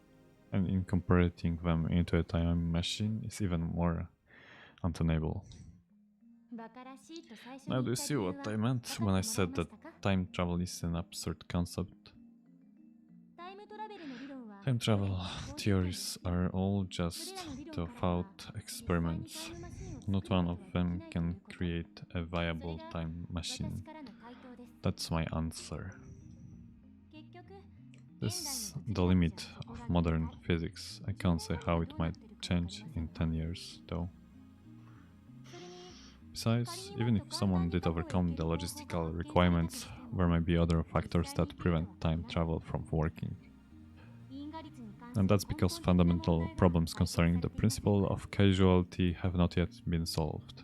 and incorporating them into a time machine is even more untenable. Now do you see what I meant when I said that time travel is an absurd concept? Time travel theories are all just thought experiments. Not one of them can create a viable time machine. That's my answer. This is the limit of modern physics. I can't say how it might change in 10 years, though. Besides, even if someone did overcome the logistical requirements, there might be other factors that prevent time travel from working. And that's because fundamental problems concerning the principle of causality have not yet been solved.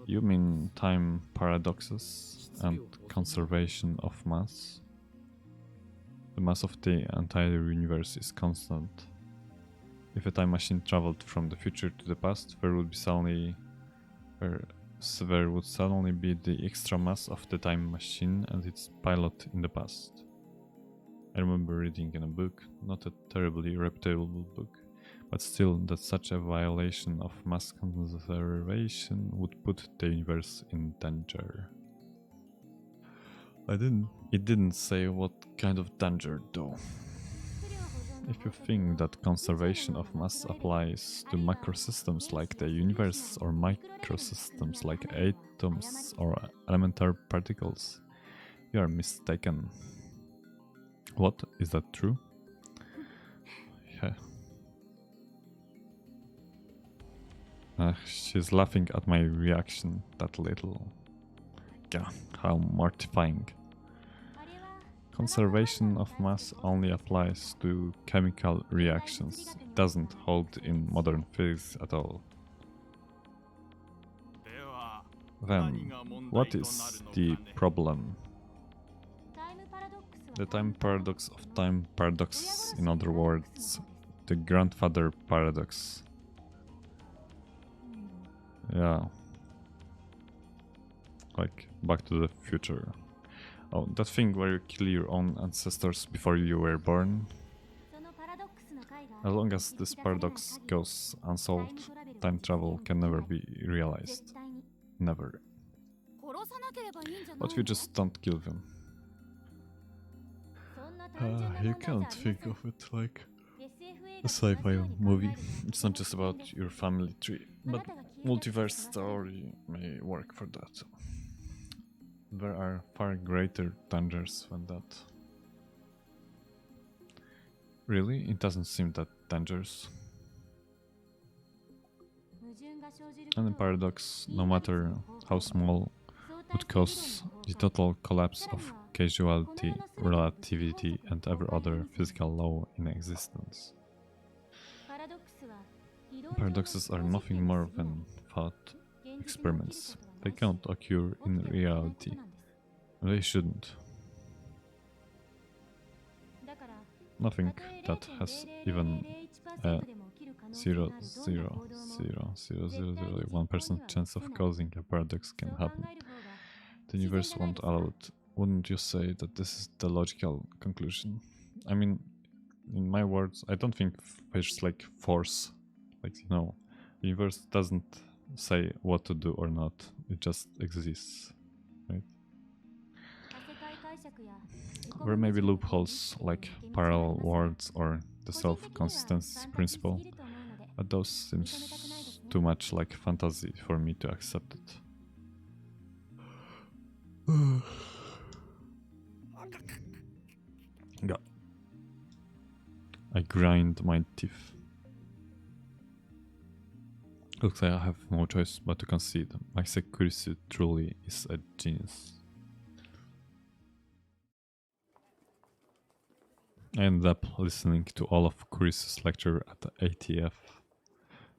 You mean time paradoxes and conservation of mass? The mass of the entire universe is constant. If a time machine traveled from the future to the past, there would suddenly be the extra mass of the time machine and its pilot in the past. I remember reading in a book, not a terribly reputable book, but still that such a violation of mass conservation would put the universe in danger. It didn't say what kind of danger though. If you think that conservation of mass applies to macrosystems like the universe or microsystems like atoms or elementary particles, you are mistaken. What? Is that true? Yeah. She's laughing at my reaction, that little. Yeah, how mortifying. Conservation of mass only applies to chemical reactions. It doesn't hold in modern physics at all. Then, what is the problem? The time paradox of time paradox, in other words, the grandfather paradox. Yeah. Like Back to the Future. Oh, that thing where you kill your own ancestors before you were born? As long as this paradox goes unsolved, time travel can never be realized. Never. But you just don't kill them. You can't think of it like a sci-fi movie. It's not just about your family tree, but multiverse story may work for that. There are far greater dangers than that. Really? It doesn't seem that dangerous. And paradox, no matter how small, would cause the total collapse of causality, relativity, and every other physical law in existence. Paradoxes are nothing more than thought experiments. They can't occur in reality. They shouldn't. Nothing that has even a 0.00001% chance of causing a paradox can happen. The universe won't allow it. Wouldn't you say that this is the logical conclusion? I mean, in my words, I don't think there's like force. Like, you know, the universe doesn't say what to do or not. It just exists, right? There may be loopholes like parallel worlds or the self-consistency principle, but those seems too much like fantasy for me to accept it. Yeah. I grind my teeth. Looks like I have no choice but to concede. My security truly is a genius. I ended up listening to all of Chris's lecture at the ATF.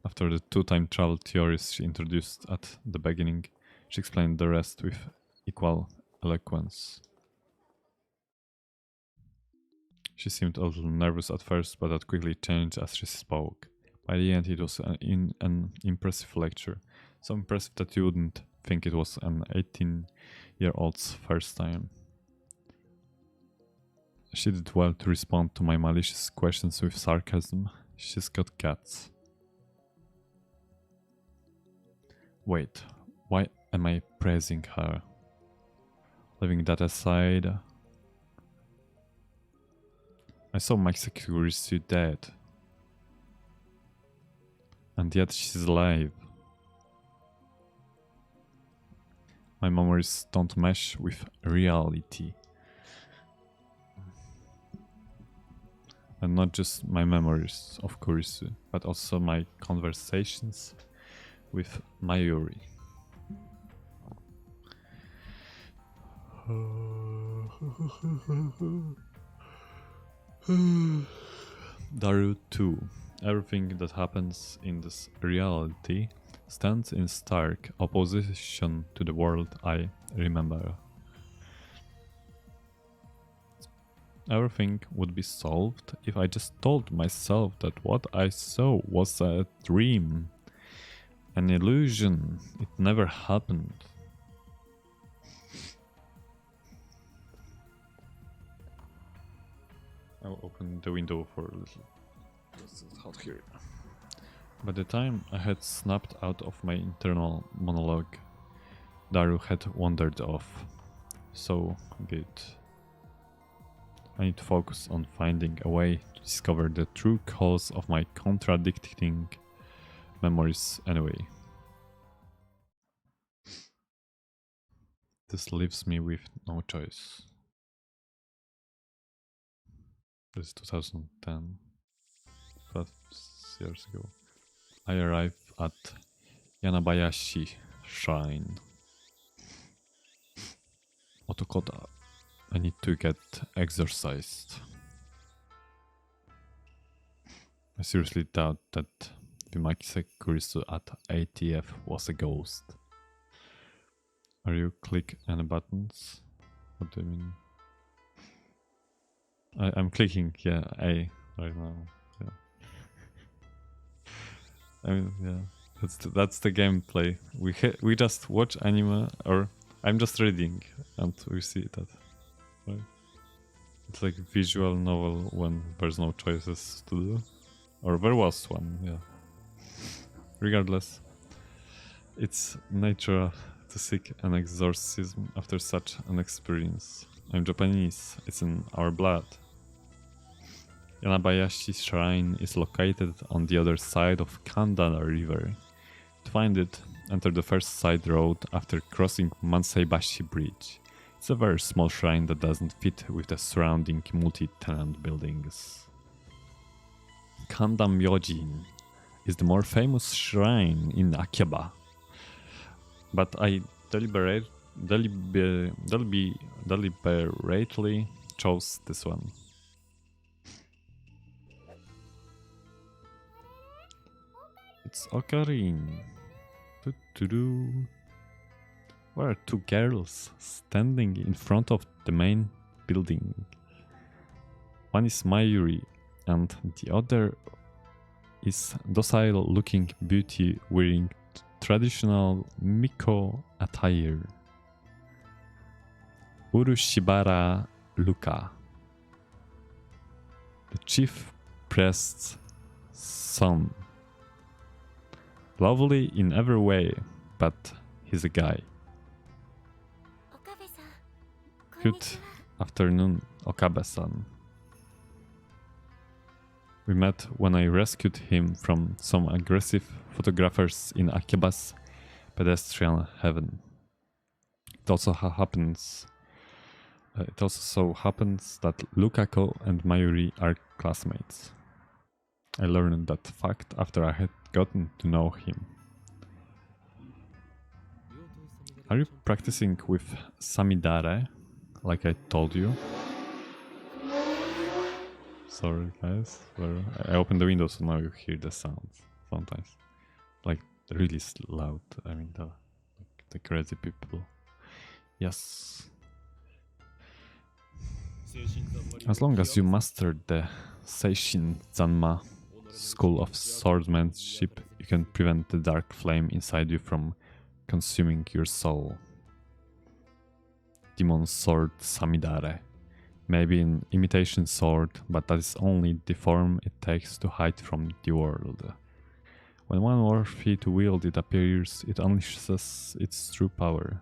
After the two time travel theories she introduced at the beginning, she explained the rest with equal eloquence. She seemed a little nervous at first, but that quickly changed as she spoke. By the end, it was an impressive lecture. So impressive that you wouldn't think it was an 18-year-old's first time. She did well to respond to my malicious questions with sarcasm. She's got cats. Wait, why am I praising her? Leaving that aside, I saw my Kurisu dead. And yet she's alive. My memories don't mesh with reality. And not just my memories of Kurisu, but also my conversations with Mayuri. Daru 2. Everything that happens in this reality stands in stark opposition to the world I remember. Everything would be solved if I just told myself that what I saw was a dream, an illusion. It never happened. I'll open the window for a little. It's hot here. By the time I had snapped out of my internal monologue, Daru had wandered off. So good. I need to focus on finding a way to discover the true cause of my contradicting memories anyway. This leaves me with no choice. This is 2010, 12 years ago. I arrive at Yanabayashi Shrine. Otokoda. I need to get exorcised. I seriously doubt that Vimakise Kurisu at ATF was a ghost. Are you click any buttons? What do you mean? I'm clicking, yeah, A right now. Yeah. I mean, yeah, that's the gameplay. We just watch anime, or I'm just reading, and we see that. Right? It's like visual novel when there's no choices to do, or there was one, yeah. Regardless, it's nature to seek an exorcism after such an experience. I'm Japanese, it's in our blood. Yanabayashi Shrine is located on the other side of Kandana River. To find it, enter the first side road after crossing Manseibashi Bridge. It's a very small shrine that doesn't fit with the surrounding multi-tenant buildings. Kanda Myojin is the more famous shrine in Akiba, but I deliberately chose this one. It's Ocarine. There are two girls standing in front of the main building. One is Mayuri and the other is docile-looking beauty wearing traditional Miko attire. Urushibara Luka, the chief priest's son. Lovely in every way, but he's a guy. Good afternoon, Okabe-san. We met when I rescued him from some aggressive photographers in Akiba's pedestrian heaven. It also so happens that Lukako and Mayuri are classmates. I learned that fact after I had gotten to know him. Are you practicing with Samidare, like I told you? Sorry guys, I opened the window so now you hear the sounds sometimes. Like really loud, I mean the crazy people. Yes. As long as you mastered the Seishin Zanma school of swordsmanship, you can prevent the dark flame inside you from consuming your soul. Demon Sword Samidare. Maybe an imitation sword, but that is only the form it takes to hide from the world. When one worthy to wield it appears, it unleashes its true power.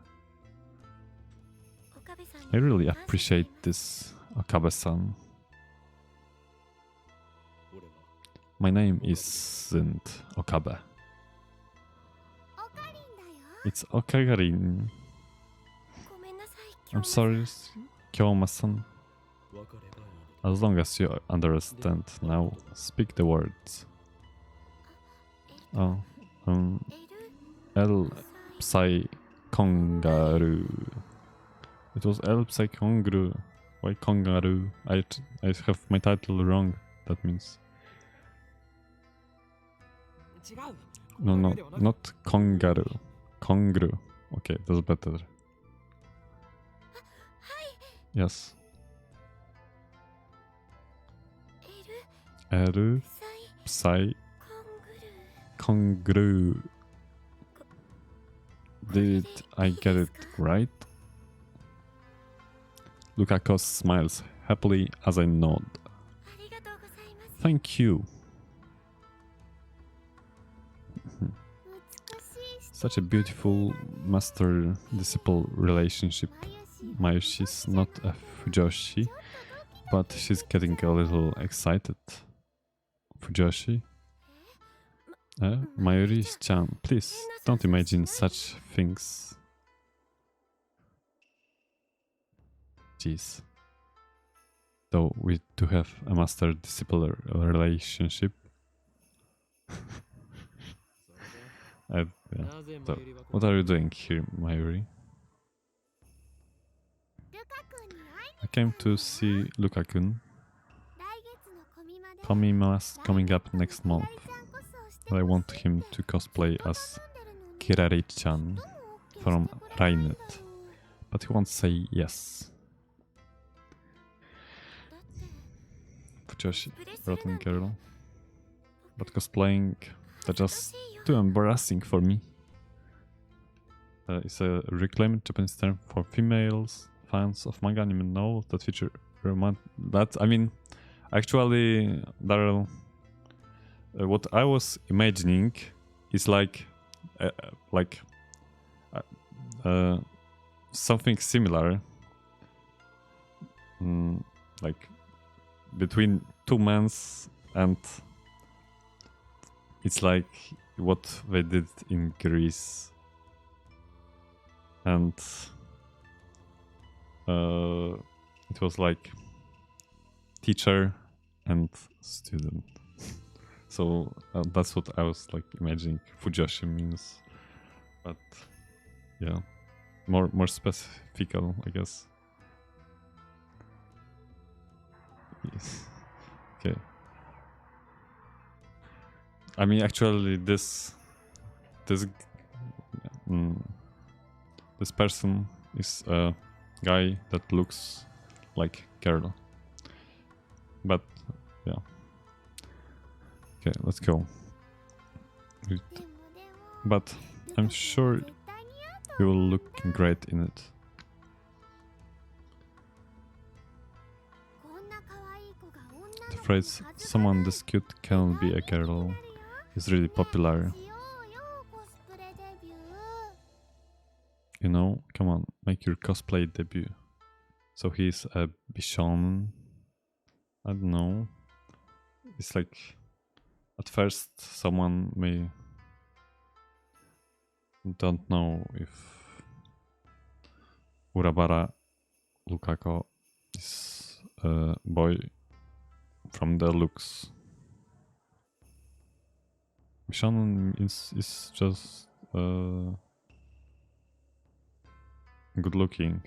I really appreciate this, Okabe-san. My name isn't Okabe. It's Okagarin. I'm sorry, Kyoma-san. As long as you understand now, speak the words. Oh, El Psy Kongaru. It was El Psy Kongaru. Why Kongaru? I have my title wrong, that means. No, not Kongaru. Kongru. Okay, that's better. Yes. Eru Psy Kongru. Did I get it right? Lukako smiles happily as I nod. Thank you. Such a beautiful master-disciple relationship. Mayushi's not a Fujoshi, but she's getting a little excited. Fujoshi? Mayuri-chan, please don't imagine such things. Jeez. Though we do have a master-disciple relationship. Yeah. So, what are you doing here, Mayuri? I came to see Luka-kun. Komima's coming up next month. I want him to cosplay as Kirari-chan from Rainet. But he won't say yes. Fujoshi, rotten girl. But cosplaying, that's just too embarrassing for me. It's a reclaimed Japanese term for females, fans of manga anime novels that feature I mean, actually, Daryl, what I was imagining is like something similar, like between two men's, and it's like what they did in Greece, and it was like teacher and student. So that's what I was like imagining Fujoshi means, but yeah, more specific, I guess. Yes. Okay. I mean, actually, this person is a guy that looks like girl, but yeah. Okay, let's go. But I'm sure you will look great in it. The phrase "someone this cute can be a girl" is really popular. You know, come on, make your cosplay debut. So he's a Bishon. I don't know. It's like, at first, someone may don't know if Urabara Lukako is a boy from the looks. Bishon is just good looking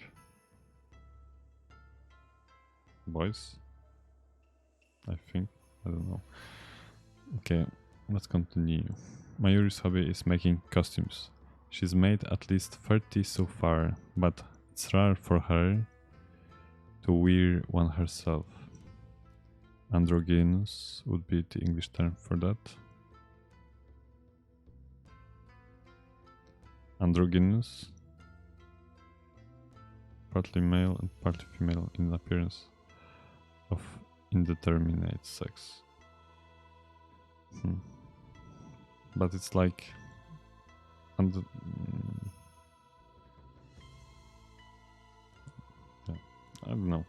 boys, I think. I don't know. Okay, let's continue. Mayuri's hobby is making costumes. She's made at least 30 so far, but it's rare for her to wear one herself. Androgynous would be the English term for that. Androgynous, partly male and partly female in appearance, of indeterminate sex. But it's like yeah, I don't know.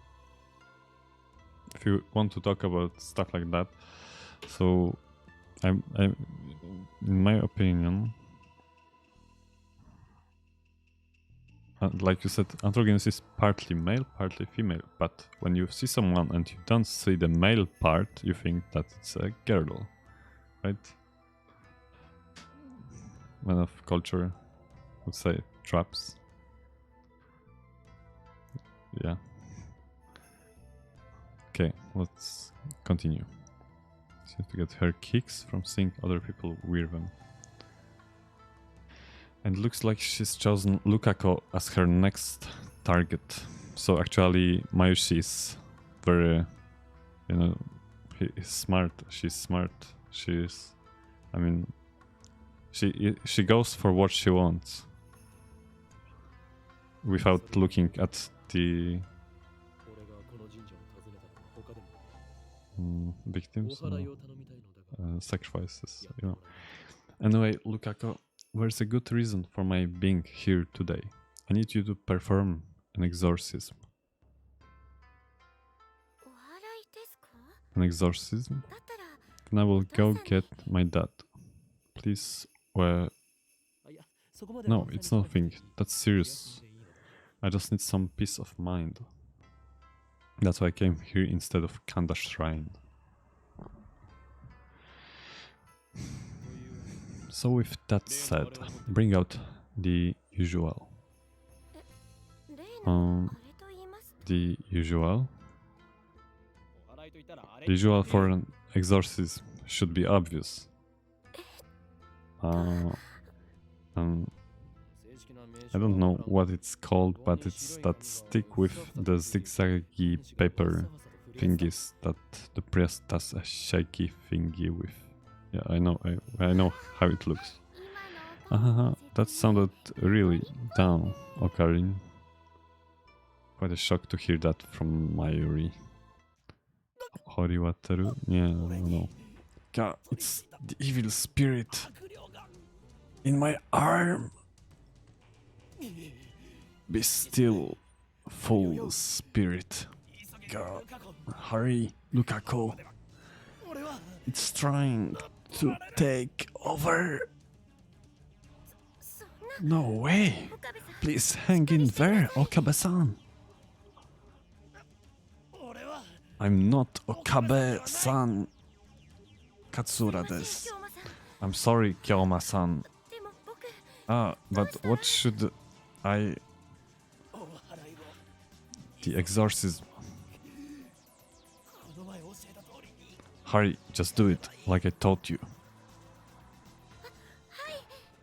If you want to talk about stuff like that, so in my opinion, like you said, androgynous is partly male, partly female. But when you see someone and you don't see the male part, you think that it's a girl, right? Man of culture would say traps. Yeah. Okay, let's continue. She has to get her kicks from seeing other people wear them. And looks like she's chosen Lukako as her next target. So actually Mayushi is very, you know, he is smart. She's smart. She's, I mean, she goes for what she wants without looking at the victims, sacrifices, you know. Anyway, Lukako, there's a good reason for my being here today. I need you to perform an exorcism. An exorcism? Then I will go get my dad. Please, no, it's nothing. That's serious. I just need some peace of mind. That's why I came here instead of Kanda Shrine. So with that said, bring out the usual. The usual? The usual for an exorcism should be obvious. I don't know what it's called, but it's that stick with the zigzaggy paper thingies that the priest does a shaky thingy with. Yeah, I know how it looks. That sounded really down, Okarin. Quite a shock to hear that from Mayuri. Horiwataru? Yeah, no. God, it's the evil spirit in my arm. Be still, foul spirit. God, hurry, Lukako. It's trying to take over. No way. Please hang in there, Okabe-san. I'm not Okabe-san. Katsura desu. I'm sorry, Kyoma-san. But what should I... The exorcism. Hurry, just do it, like I taught you.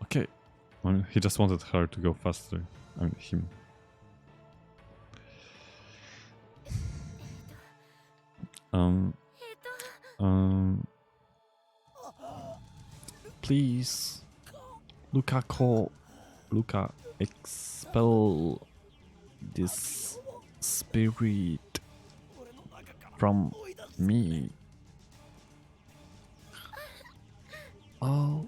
Okay. I mean, he just wanted her to go faster. I mean, him. Please. Lukako. Luka, expel this spirit from me. Oh.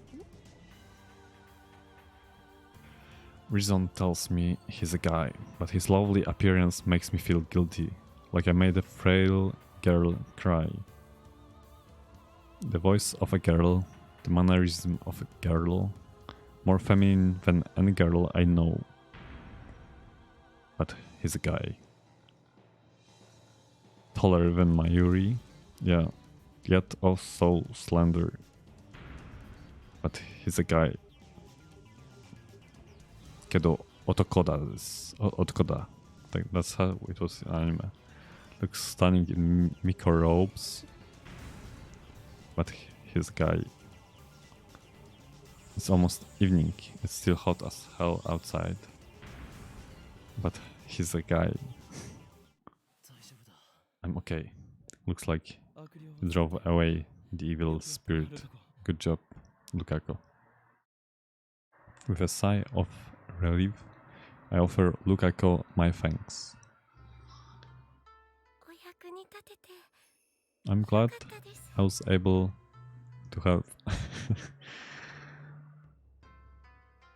Reason tells me he's a guy, but his lovely appearance makes me feel guilty, like I made a frail girl cry. The voice of a girl, the mannerism of a girl, more feminine than any girl I know. But he's a guy. Taller than Mayuri, yeah, yet also slender. But he's a guy. Kedo otokoda desu. Otokoda. That's how it was in anime. Looks stunning in Miko robes. But he's a guy. It's almost evening. It's still hot as hell outside. But he's a guy. I'm okay. Looks like you drove away the evil spirit. Good job, Lukako. With a sigh of relief, I offer Lukako my thanks. I'm glad I was able to help.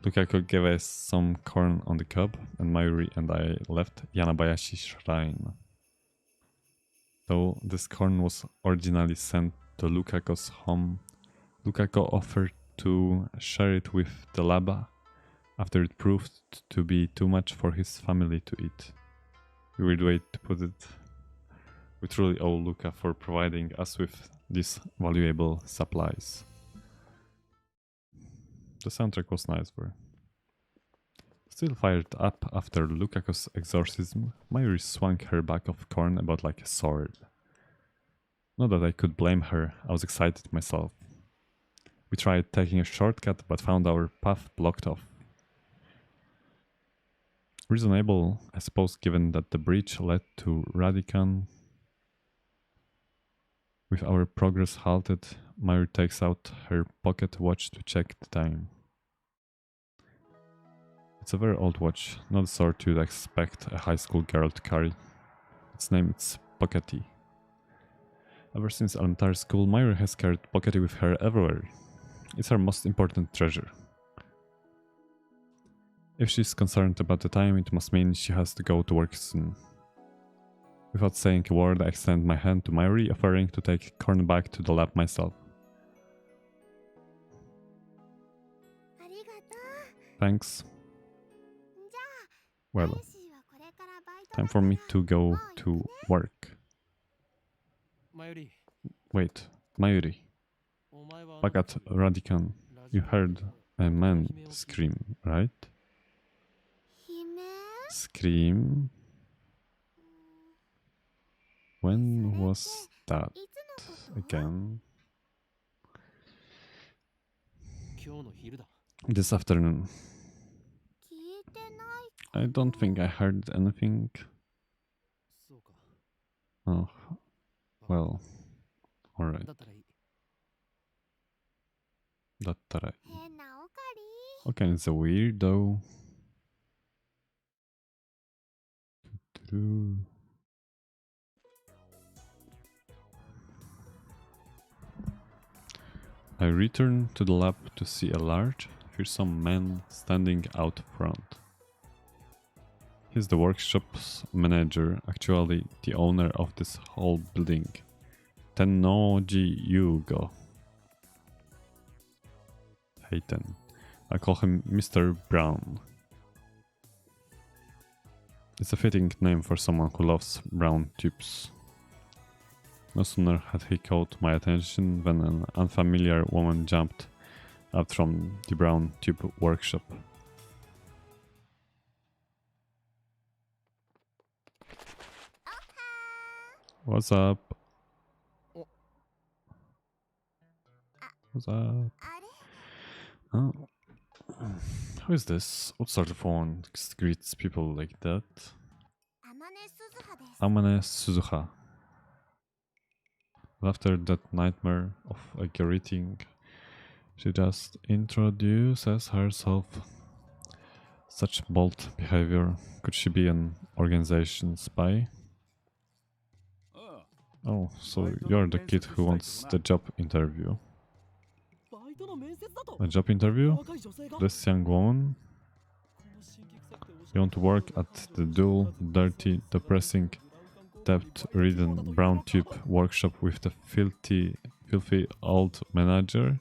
Lukako gave us some corn on the cob, and Mayuri and I left Yanabayashi Shrine. Though this corn was originally sent to Lukako's home, Lukaku offered to share it with the lab after it proved to be too much for his family to eat. Weird way to put it. We truly owe Luca for providing us with these valuable supplies. The soundtrack was nice, bro. Still fired up after Lukaku's exorcism, Mayuri swung her bag of corn about like a sword. Not that I could blame her, I was excited myself. We tried taking a shortcut but found our path blocked off. Reasonable, I suppose, given that the bridge led to Radican. With our progress halted, Mayuri takes out her pocket watch to check the time. It's a very old watch, not the sort you'd expect a high school girl to carry. Its name is Pockety. Ever since elementary school, Mayuri has carried Pockety with her everywhere. It's her most important treasure. If she's concerned about the time, it must mean she has to go to work soon. Without saying a word, I extend my hand to Mayuri, offering to take corn back to the lab myself. Thanks. Well, time for me to go to work. Wait, Mayuri. Back at Radican, you heard a man scream, right? Scream? When was that again? This afternoon. I don't think I heard anything. Oh, well, alright. Dattarai. Okay, it's a weirdo. I return to the lab to see a large, fearsome man standing out front. He's the workshop's manager, actually the owner of this whole building. Tennoji Yugo. Hey Ten. I call him Mr. Brown. It's a fitting name for someone who loves brown tubes. No sooner had he caught my attention than an unfamiliar woman jumped out from the brown tube workshop. What's up? What's up? Oh. Who is this? What sort of one greets people like that? Amane Suzuha. After that nightmare of a greeting, she just introduces herself. Such bold behavior. Could she be an organization spy? Oh, so you're the kid who wants the job interview. A job interview? This young woman? You want to work at the dull, dirty, depressing, debt-ridden brown tube workshop with the filthy old manager?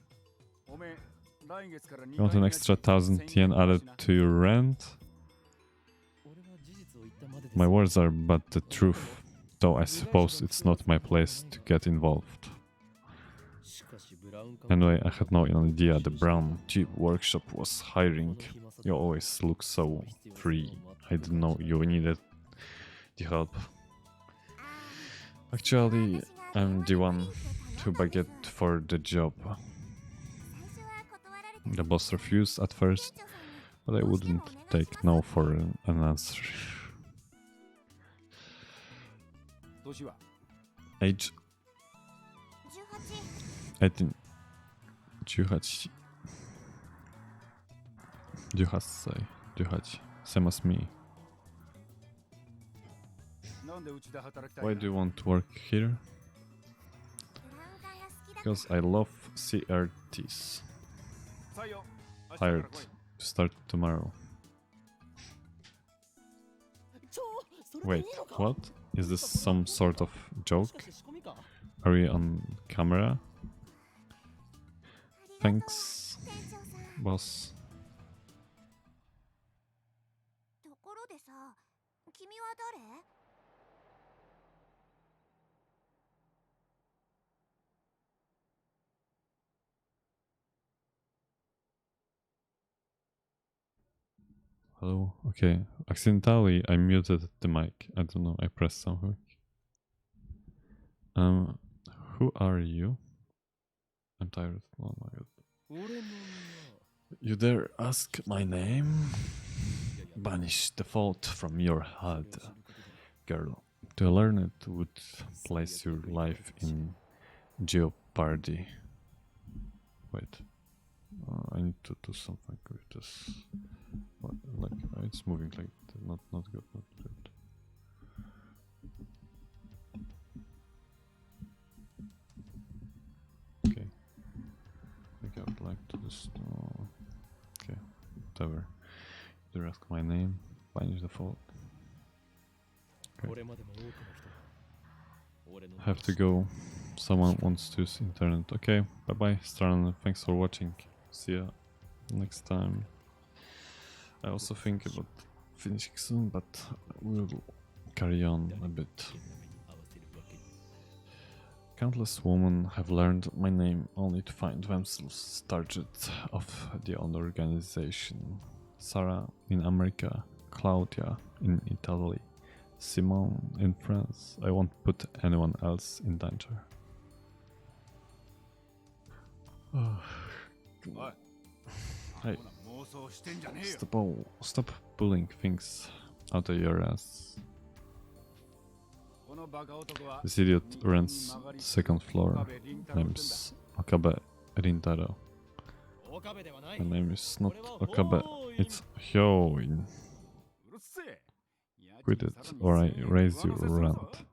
You want an extra 1,000 yen added to your rent? My words are but the truth, though I suppose it's not my place to get involved. Anyway, I had no idea the brown tube workshop was hiring. You always look so free. I didn't know you needed the help. Actually, I'm the one who begged for the job. The boss refused at first, but I wouldn't take no for an answer. Age 18. 18. 18歳. 18. Same as me. Why do you want to work here? Because I love CRTs. Hired to start tomorrow. Wait, what? Is this some sort of joke? Are we on camera? Thanks, boss. ところでさ、君は誰？ Hello. Okay. Accidentally, I muted the mic. I don't know. I pressed something. Who are you? I'm tired. Oh my god. You dare ask my name? Banish the fault from your head, girl. To learn it would place your life in jeopardy. Wait. I need to do something with this. What, like it's moving like not good, not good. Okay. I think I would like to just okay, whatever. You ask my name, banish the fault. Okay. I have to go. Someone wants to use internet. Okay, bye bye, Steins. Thanks for watching. See ya next time. I also think about finishing soon, but we'll carry on a bit. Countless women have learned my name only to find themselves target of the organization. Sarah in America, Claudia in Italy, Simone in France. I won't put anyone else in danger. Hey, stop pulling things out of your ass. This idiot rents the second floor. Name's Okabe Rintaro. My name is not Okabe, it's Hyoin. Quit it, or I raise your rent.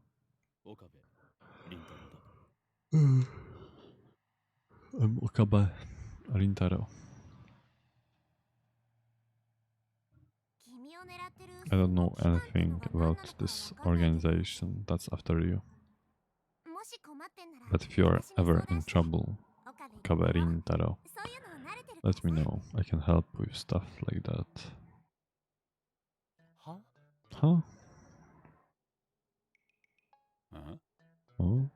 I'm Okabe Rintaro. I don't know anything about this organization that's after you. But if you are ever in trouble, Okabe Rintaro, let me know. I can help with stuff like that. Huh? Oh?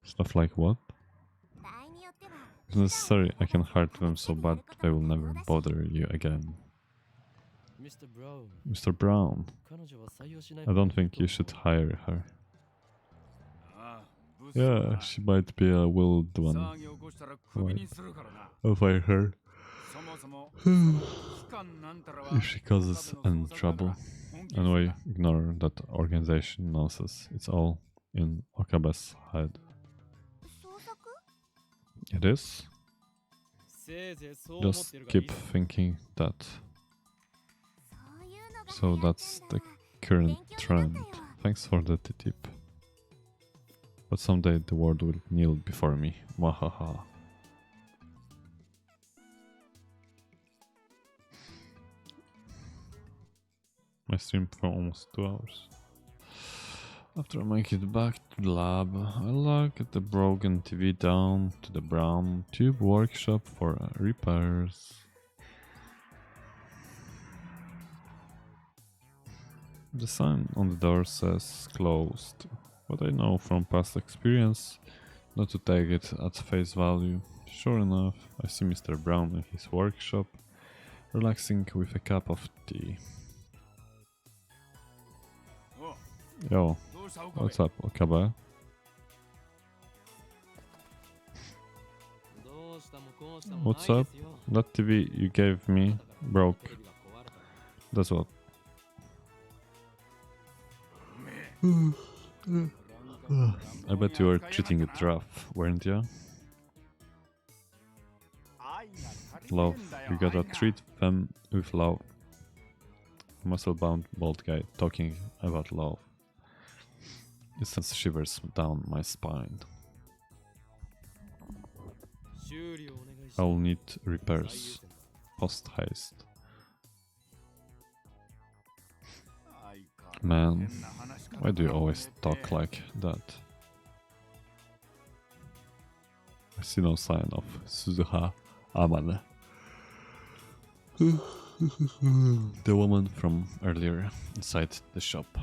Stuff like what? If necessary, I can hurt them so bad they will never bother you again. Mr. Brown, I don't think you should hire her. Yeah, she might be a wild one. Right. I'll fire her. If she causes any trouble. Anyway, ignore that organization nonsense. It's all in Okabe's head. It is? Just keep thinking that. So that's the current trend. Thanks for the tip. But someday the world will kneel before me. Wahaha. My stream for almost 2 hours. After I make it back to the lab, I look at the broken TV down to the brown tube workshop for repairs. The sign on the door says closed, but I know from past experience not to take it at face value. Sure enough, I see Mr. Brown in his workshop, relaxing with a cup of tea. Yo, what's up, Okabe? What's up? That TV you gave me broke. That's what. I bet you were treating it rough, weren't you? Love, you gotta treat them with love. Muscle-bound bald guy talking about love. It sends shivers down my spine. I'll need repairs. Post haste. Man, why do you always talk like that? I see no sign of Suzuha Amane. The woman from earlier inside the shop.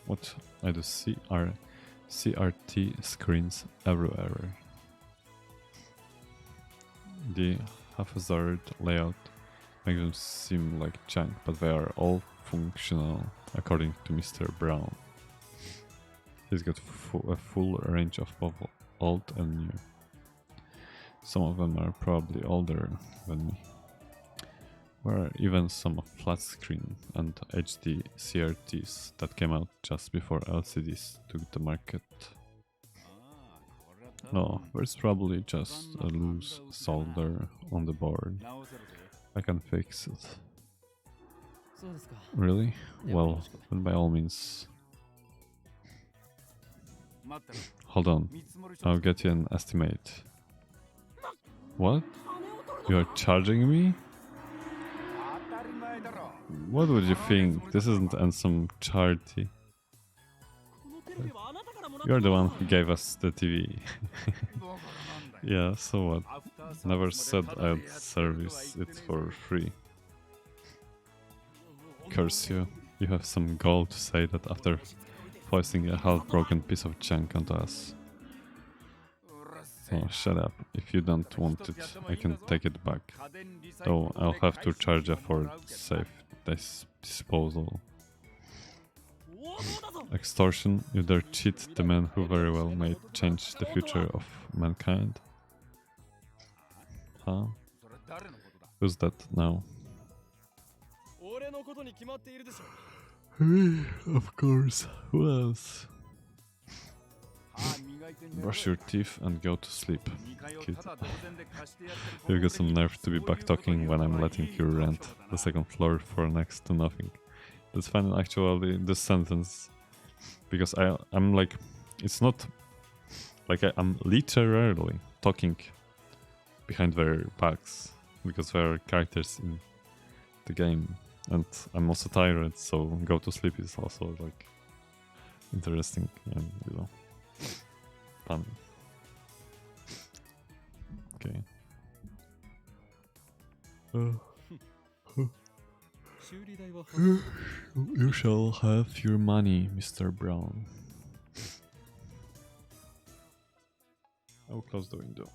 What I do see are CRT screens everywhere. The haphazard layout makes them seem like junk, but they are all functional, according to Mr. Brown. He's got a full range of both old and new. Some of them are probably older than me. There are even some flat screen and HD CRTs that came out just before LCDs took the market. No, there's probably just a loose solder on the board. I can fix it. Really? Well, then by all means. Hold on, I'll get you an estimate. What? You are charging me? What would you think? This isn't some charity. You're the one who gave us the TV. Yeah, so what? Never said I'd service it for free. Curse you. You have some gall to say that after foisting a half-broken piece of junk onto us. Oh, shut up. If you don't want it, I can take it back. Though I'll have to charge you for safe disposal. Extortion, you dare cheat the man who very well may change the future of mankind? Huh? Who's that now? Of course. Who else? Brush your teeth and go to sleep, kid. You've got some nerve to be back talking when I'm letting you rent the second floor for next to nothing. That's fine actually, this sentence. Because I'm like, it's not like I'm literally talking behind their backs. Because there are characters in the game. And I'm also tired, so go to sleep is also like interesting and fun. Okay. You shall have your money, Mr. Brown. I will close the window.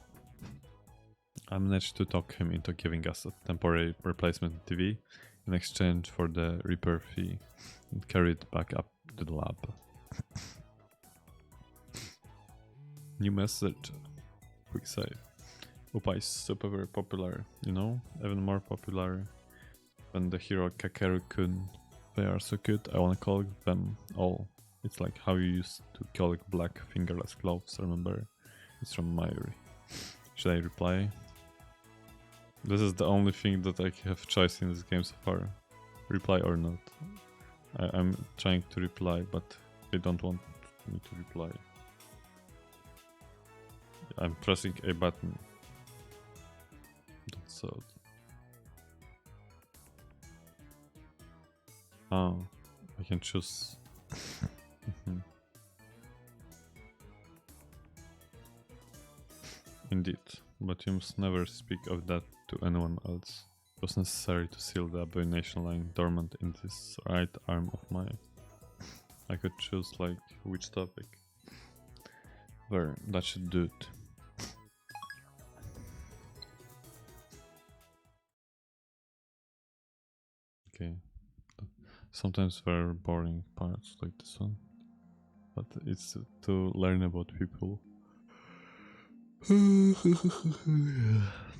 I managed to talk him into giving us a temporary replacement TV in exchange for the repair fee and carry it back up to the lab. New message. Quick save. Upa is super popular, you know? Even more popular than the hero Kakeru-kun. They are so cute, I wanna collect them all. It's like how you used to collect black fingerless gloves, remember? It's from Mayuri. Should I reply? This is the only thing that I have choice in this game so far. Reply or not. I'm trying to reply, but they don't want me to reply. I'm pressing a button. That's odd. Oh, I can choose. Indeed, but you must never speak of that to anyone else. It was necessary to seal the abomination lying dormant in this right arm of mine. I could choose like which topic. There, that should do it. Okay. Sometimes there are boring parts like this one. But it's to learn about people.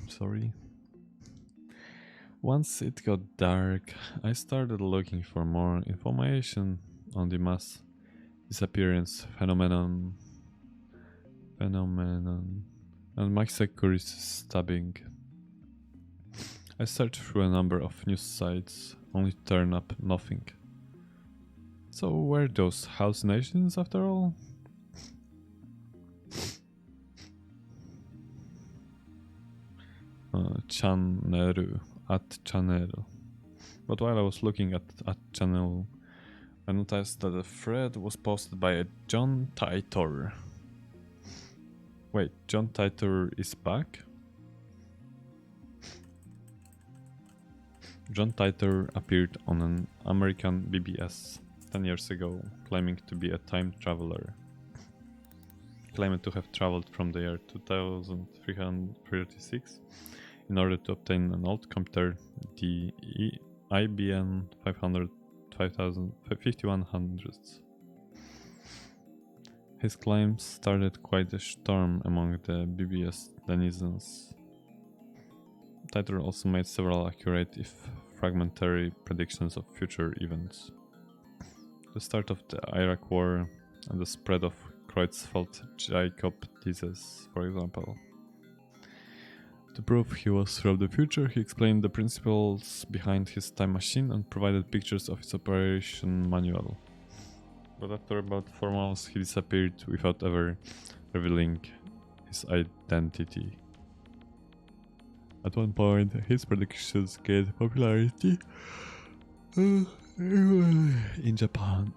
Sorry. Once it got dark, I started looking for more information on the mass disappearance phenomenon and Mike Security's stabbing. I searched through a number of news sites, only to turn up nothing. So were those hallucinations after all? Chaneru, at Chaneru. But while I was looking at channel, I noticed that a thread was posted by a John Titor. Wait, John Titor is back? John Titor appeared on an American BBS 10 years ago, claiming to be a time traveler. He claimed to have traveled from the year 2336 in order to obtain an old computer, the IBM 5100s. His claims started quite a storm among the BBS denizens. Titor also made several accurate, if fragmentary, predictions of future events. The start of the Iraq War and the spread of Creutzfeldt-Jakob disease, for example. To prove he was from the future, he explained the principles behind his time machine and provided pictures of its operation manual. But after about 4 months, he disappeared without ever revealing his identity. At one point, his predictions gained popularity in Japan.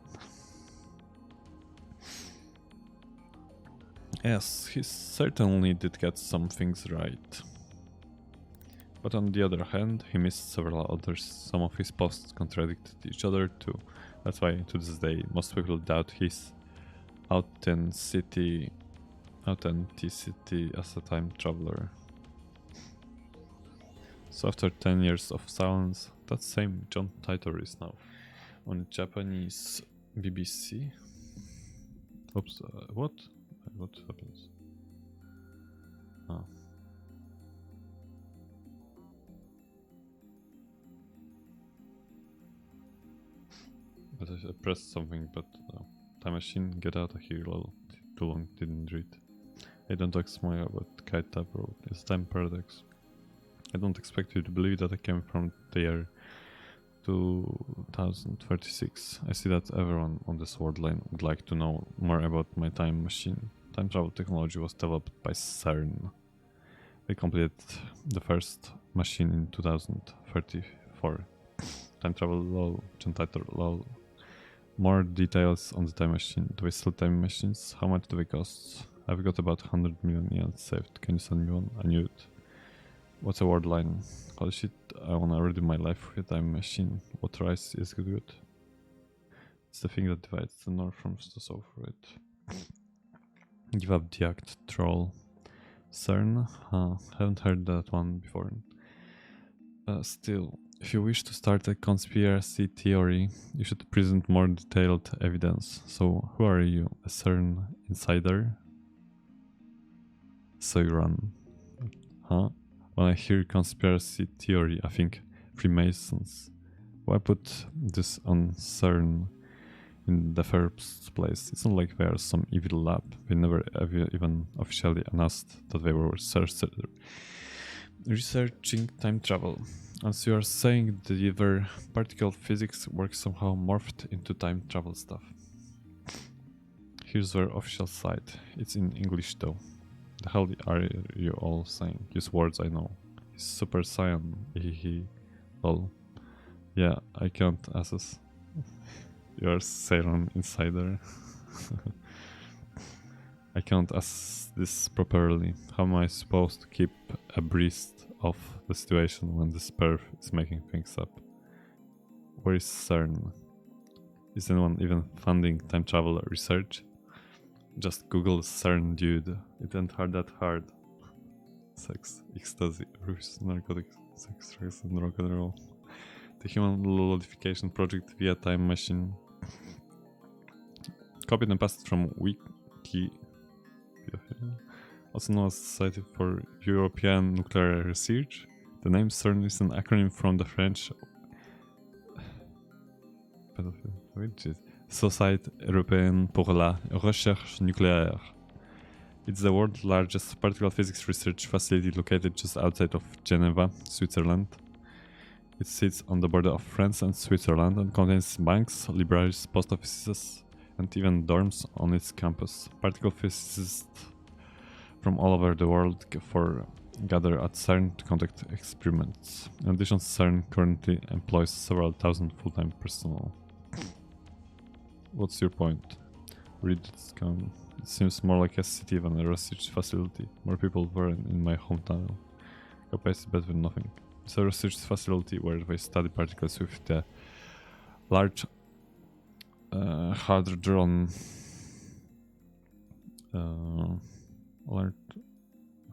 Yes, he certainly did get some things right. But on the other hand, he missed several others. Some of his posts contradicted each other too. That's why, to this day, most people doubt his authenticity as a time traveler. So after 10 years of silence, that same John Titor is now on Japanese BBC. Oops, what? What happens? Ah. But I pressed something, but time machine, get out of here, lol. Too long, didn't read. I don't talk small about Kite Tab Road. It's time paradox. I don't expect you to believe that I came from the year 2036. I see that everyone on this world line would like to know more about my time machine. Time travel technology was developed by Seiran. They completed the first machine in 2034. Time travel lol, John Titor lol. More details on the time machine. Do I sell time machines? How much do they cost? I've got about 100 million yen saved. Can you send me one? I knew it. What's a word line? Holy shit, I wanna redo my life with a time machine. What rice is good? It's the thing that divides the north from the south, right? Give up the act, troll. CERN? Haven't heard that one before. Still, if you wish to start a conspiracy theory, you should present more detailed evidence. So, who are you? A CERN insider? Seiran. Huh? When I hear conspiracy theory, I think Freemasons. Why put this on CERN in the first place? It's not like they are some evil lab. They never even officially announced that they were researching time travel. As you are saying, their particle physics works somehow morphed into time travel stuff. Here's their official site. It's in English though. The hell are you all saying? Use words I know. He's super saiyan. Hehe. Lol. Yeah, I can't assess. You're Seiran insider. I can't assess this properly. How am I supposed to keep abreast of the situation when this perv is making things up? Where is CERN? Is anyone even funding time travel research? Just Google CERN, dude. It ain't that hard. Sex, ecstasy, ruse, narcotics, sex, drugs, and rock and roll. The Human Lolification Project via Time Machine. Copied and pasted from Wiki. Also known as Society for European Nuclear Research. The name CERN is an acronym from the French Société Européenne pour la Recherche Nucléaire. It's the world's largest particle physics research facility located just outside of Geneva, Switzerland. It sits on the border of France and Switzerland and contains banks, libraries, post offices, and even dorms on its campus. Particle physicists from all over the world gather at CERN to conduct experiments. In addition, CERN currently employs several thousand full-time personnel. What's your point? Read seems more like a city than a research facility. More people were in my hometown. Capacity better than nothing. It's a research facility where they study particles with the large hadron large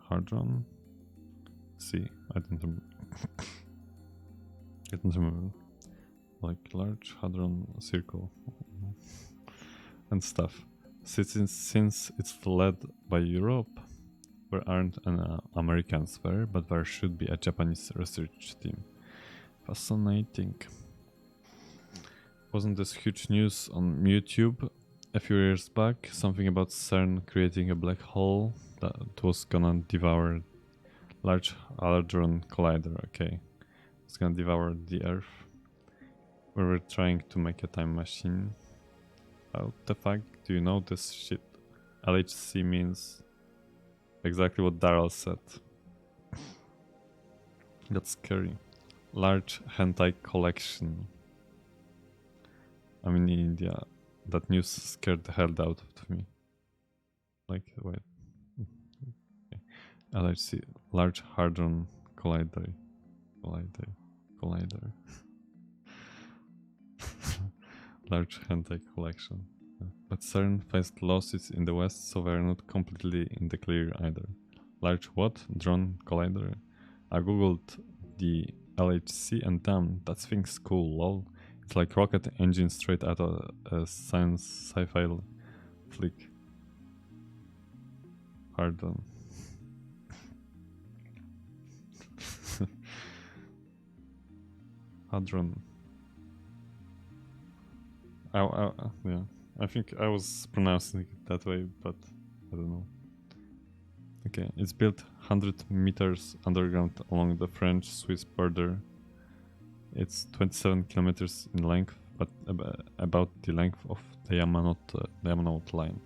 hadron. See, I don't remember. I don't remember. Like large hadron circle and stuff. Since it's led by Europe, there aren't any Americans there, but there should be a Japanese research team. Fascinating. Wasn't this huge news on YouTube a few years back? Something about Cern creating a black hole that was gonna devour Large Hadron Collider. Okay, it's gonna devour the Earth. We were trying to make a time machine. What the fuck? Do you know this shit? LHC means exactly what Daryl said. That's scary. Large hentai collection. I'm in India. That news scared the hell out of me. Like, wait. Okay. LHC, Large Hadron Collider. Collider. Large hentai collection. But Cern faced lawsuits in the West, so they're not completely in the clear either. Large what? Drone Collider? I googled the LHC and damn, that thing's cool, lol. It's like rocket engine straight out of a science sci-fi flick. Hadron. Hadron. Yeah, I think I was pronouncing it that way, but I don't know. Okay, it's built 100 meters underground along the French-Swiss border. It's 27 kilometers in length, but about the length of the Yamanote line.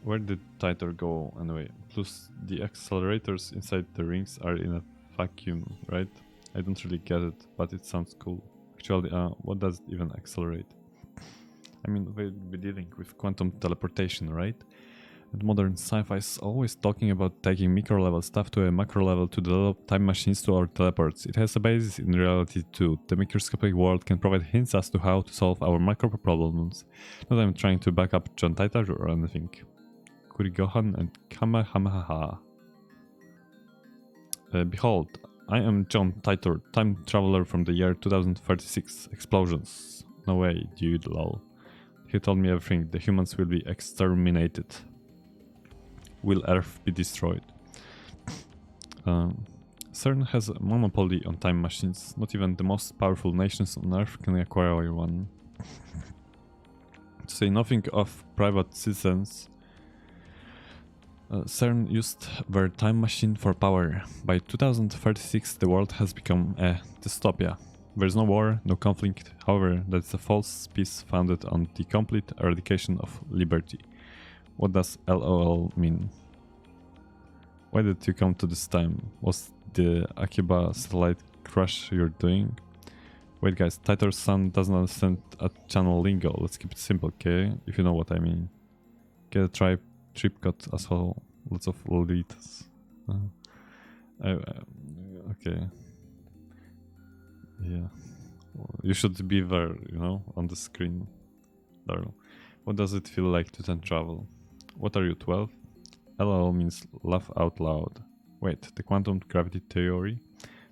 Where did Titor go anyway? Plus, the accelerators inside the rings are in a vacuum, right? I don't really get it, but it sounds cool. Actually, what does it even accelerate? I mean, we'll be dealing with quantum teleportation, right? And modern sci-fi is always talking about taking micro-level stuff to a macro-level to develop time machines to our teleports. It has a basis in reality too. The microscopic world can provide hints as to how to solve our macro problems. Not that I'm trying to back up John Titor or anything. Kurigohan and Kamehameha. Behold, I am John Titor, time traveler from the year 2036. Explosions. No way, dude, lol. He told me everything. The humans will be exterminated. Will Earth be destroyed? CERN has a monopoly on time machines. Not even the most powerful nations on Earth can acquire one. To say nothing of private citizens, CERN used their time machine for power. By 2036, the world has become a dystopia. There is no war, no conflict. However, that is a false peace founded on the complete eradication of liberty. What does LOL mean? Why did you come to this time? Was the Akiba satellite crash you're doing? Wait guys, Titor's son doesn't understand a channel lingo. Let's keep it simple, okay? If you know what I mean. Get a trip cut as well. Lots of lolitas. Okay. Yeah. You should be there, you know, on the screen. Darryl. What does it feel like to time travel? What are you, 12? LOL means laugh out loud. Wait, the quantum gravity theory?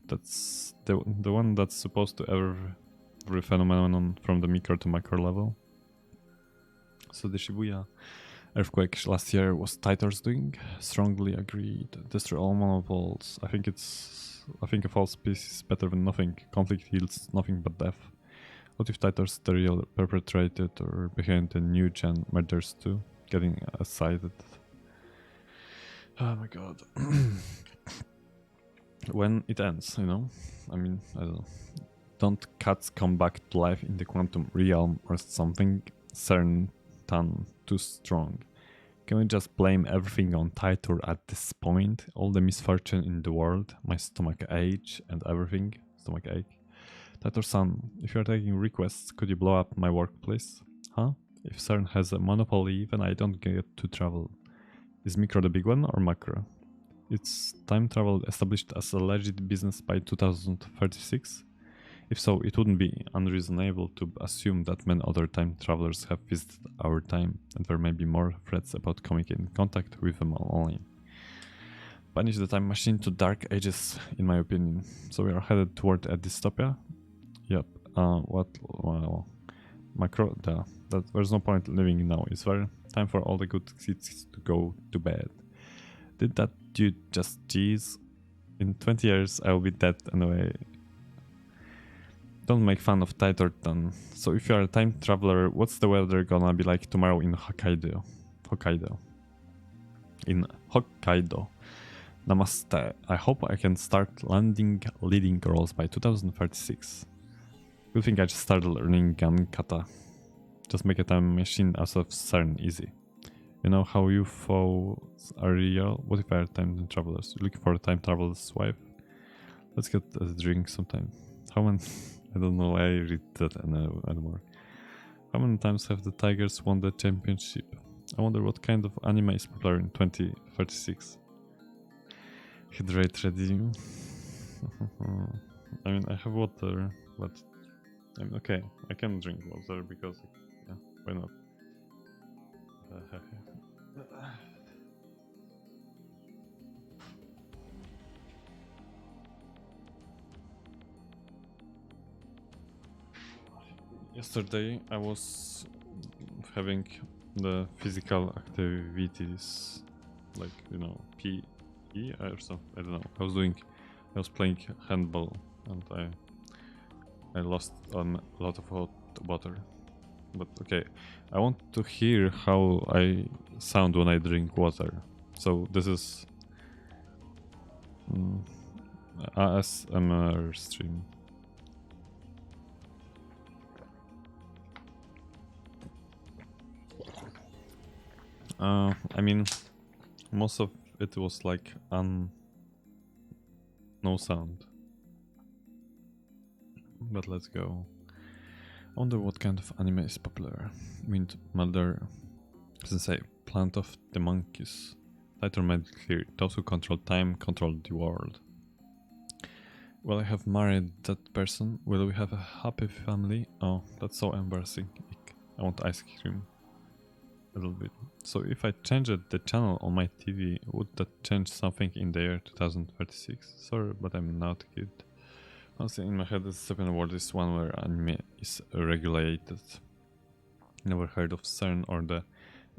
That's the one that's supposed to every phenomenon from the micro to macro level? So the Shibuya earthquake last year was Titor's doing? Strongly agreed. Destroy all monopoles. I think a false peace is better than nothing. Conflict yields nothing but death. What if Titor's the real perpetrated or behind the new gen murders too? Getting excited. Oh my god. When it ends, you know? I mean, I don't know. Don't cats come back to life in the quantum realm or something? CERN too strong. Can we just blame everything on Titor at this point? All the misfortune in the world, my stomach ache and everything. Stomach ache. Titor-san, if you're taking requests, could you blow up my workplace? Huh? If Seiran has a monopoly, then I don't get to travel. Is micro the big one or macro? Is time travel established as a legit business by 2036? If so, it wouldn't be unreasonable to assume that many other time travelers have visited our time, and there may be more threats about coming in contact with them online. Banish the time machine to dark ages, in my opinion. So we are headed toward a dystopia? Yep. What? Well, macro? There's no point living now, is there? Time for all the good kids to go to bed. Did that dude just tease? In 20 years, I will be dead anyway. Don't make fun of Titorton. So if you are a time traveler, what's the weather gonna be like tomorrow in Hokkaido? In Hokkaido. Namaste. I hope I can start landing leading roles by 2036. Good thing I just started learning gun kata. Just make a time machine out of Seiran easy. You know how UFOs are real? What if I are time travelers? You looking for a time traveler's wife? Let's get a drink sometime. How many? I don't know why I read that anymore. How many times have the Tigers won the championship? I wonder what kind of anime is popular in 2036. Hydrate ready. I mean, I have water, but I'm okay. I can drink water because, yeah, why not? Yesterday I was having the physical activities, like, you know, PE or something. I don't know. I was playing handball and I lost a lot of hot water. But okay, I want to hear how I sound when I drink water. So this is ASMR stream. I mean, most of it was like no sound. But let's go. I wonder what kind of anime is popular. Wind Mother doesn't say Plant of the Monkeys. Title made it clear. Those who control time control the world. Will I have married that person? Will we have a happy family? Oh, that's so embarrassing. I want ice cream. A little bit. So if I changed the channel on my TV, would that change something in the year 2036? Sorry, but I'm not a kid. Honestly, in my head, the second world is one where anime is regulated. Never heard of CERN or the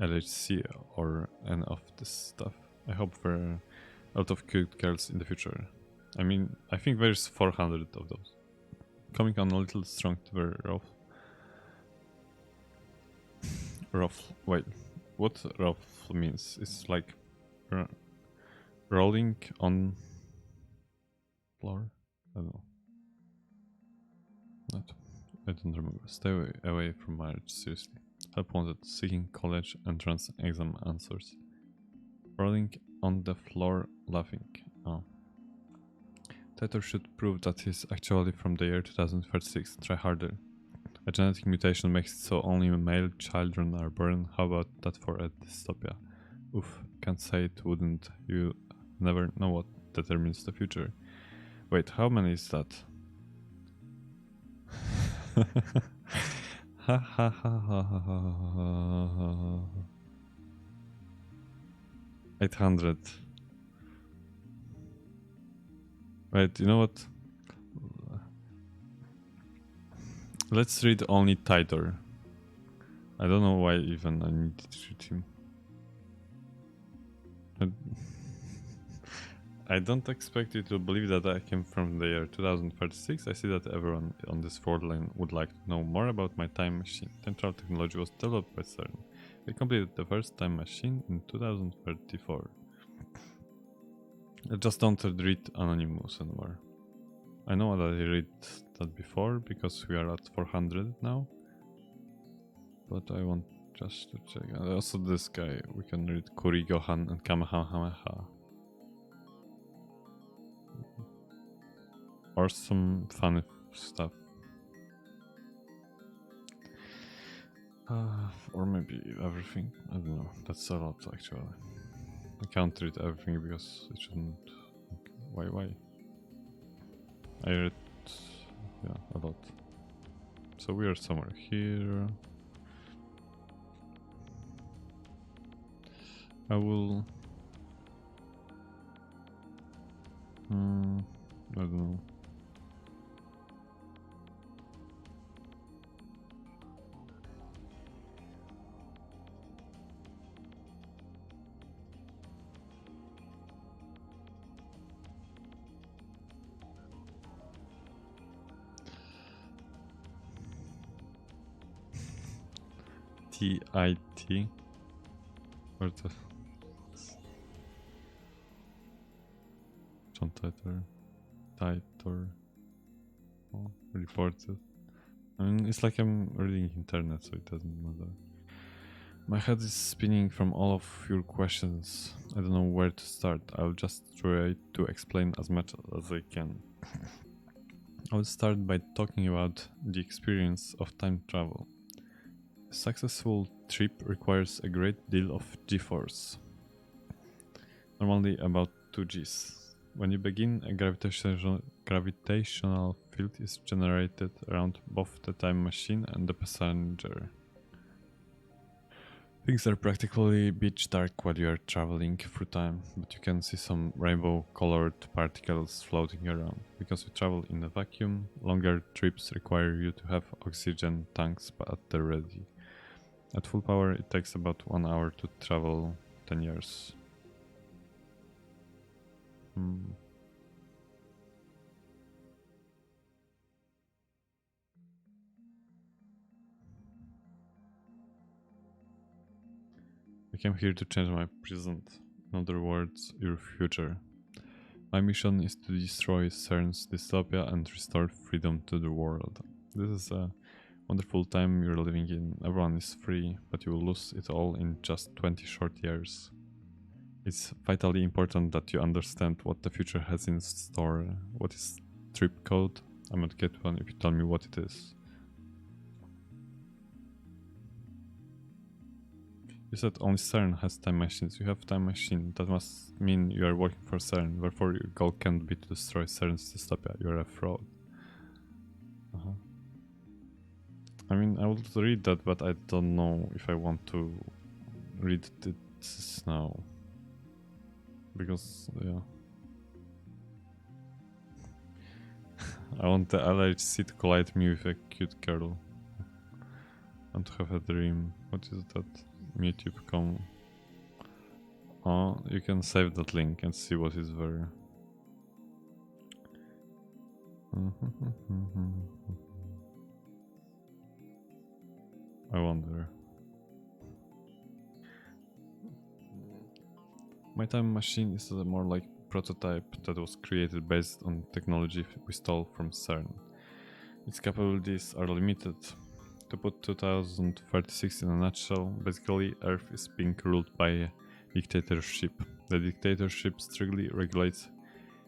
LHC or any of this stuff. I hope there are a lot of cute girls in the future. I mean, I think there's 400 of those. Coming on a little strong to the rough. Wait, what rough means? It's like rolling on floor? I don't know. I don't remember. Stay away from marriage, seriously. Help wanted, seeking college entrance exam answers. Rolling on the floor, laughing. Oh. Tator should prove that he's actually from the year 2036. Try harder. A genetic mutation makes it so only male children are born. How about that for a dystopia? Oof, can't say it wouldn't. You never know what determines the future. Wait, how many is that? Ha ha ha ha ha ha. 800. Wait, you know what? Let's read only Titor. I don't know why even I need to read him. I don't expect you to believe that I came from the year 2036. I see that everyone on this world line would like to know more about my time machine. Time travel technology was developed by Seiran. We completed the first time machine in 2034. I just don't read Anonymous anymore. I know that I read that before because we are at 400 now. But I want just to check. And also this guy, we can read Kurigohan and Kamehameha. Or some funny stuff. Or maybe everything. I don't know. That's a lot actually. I can't read everything because it shouldn't. Why? I read, yeah, a lot. So we are somewhere here. I will. I don't know. TIT. Where's the John Titor? Oh, reported. I mean, it's like I'm reading internet, so it doesn't matter. My head is spinning from all of your questions. I don't know where to start. I'll just try to explain as much as I can. I will start by talking about the experience of time travel. A successful trip requires a great deal of g-force, normally about 2 g's. When you begin, a gravitational field is generated around both the time machine and the passenger. Things are practically pitch dark while you are traveling through time, but you can see some rainbow-colored particles floating around. Because you travel in a vacuum, longer trips require you to have oxygen tanks at the ready. At full power, it takes about 1 hour to travel 10 years. I came here to change my present. In other words, your future. My mission is to destroy Seiran's dystopia and restore freedom to the world. This is a wonderful time you're living in. Everyone is free, but you will lose it all in just 20 short years. It's vitally important that you understand what the future has in store. What is trip code? I might get one if you tell me what it is. You said only Seiran has time machines. You have time machine. That must mean you are working for Seiran. Therefore, your goal can't be to destroy Seiran's dystopia. You are a fraud. I mean, I will read that, but I don't know if I want to read this now. Because, yeah. I want the LHC to collide me with a cute girl. And to have a dream. What is that? YouTube.com. Oh, you can save that link and see what is there. I wonder. My time machine is a more like prototype that was created based on technology we stole from Seiran. Its capabilities are limited. To put 2036 in a nutshell, basically Earth is being ruled by a dictatorship. The dictatorship strictly regulates